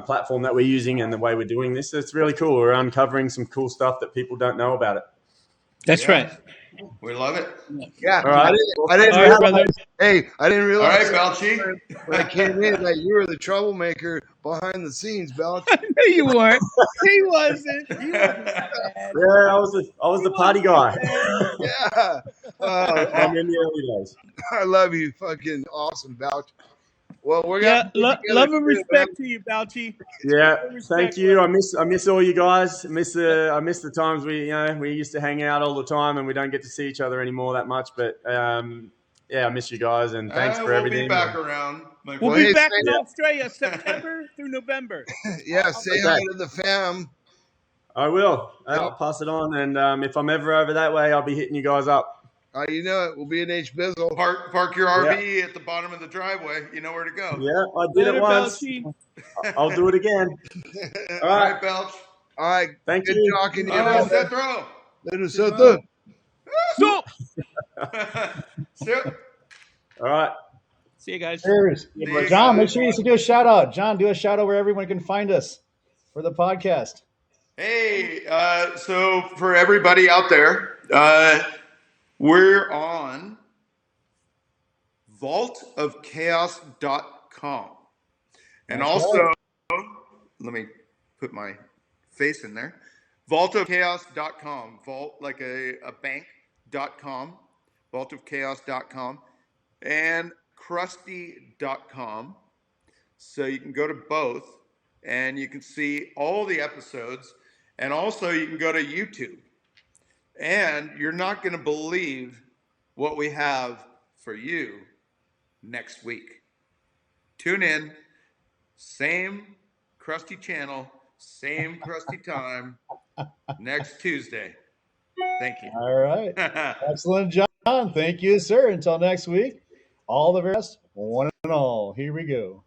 platform that we're using and the way we're doing this. It's really cool. We're uncovering some cool stuff that people don't know about it. That's right. We love it. Yeah. All right. I didn't realize. Hey, I didn't realize. All right, Balchin. When I came in, that you were the troublemaker behind the scenes, Balch. No, you weren't. He wasn't. Yeah, I was the party guy. Yeah. I'm in the early days. I love you, fucking awesome, Balch. Well, we're gonna love and respect to you, Balchin. Yeah, thank you. I miss all you guys. I miss the times we used to hang out all the time, and we don't get to see each other anymore that much. But I miss you guys, and thanks for everything. We'll be back around. We'll be back in Australia September through November. Yeah, say hi to the fam. I will. I'll pass it on, and if I'm ever over that way, I'll be hitting you guys up. You know it. We'll be in H-Bizzle. Park your RV at the bottom of the driveway. You know where to go. Yeah, I did it once. I'll do it again. All right, Belch. All right. Thank Good you. talking to you. All right. See you guys. Cheers. John, make sure you do a shout out. John, do a shout out where everyone can find us for the podcast. Hey, so for everybody out there, we're on vaultofchaos.com. And also, let me put my face in there. Vaultofchaos.com. Vault like a bank.com. Vaultofchaos.com. And crusty.com. So you can go to both and you can see all the episodes. And also you can go to YouTube. And you're not going to believe what we have for you next week. Tune in. Same Crusty channel, same Crusty time, next Tuesday. Thank you. All right. Excellent, John. Thank you, sir. Until next week, all the best, one and all. Here we go.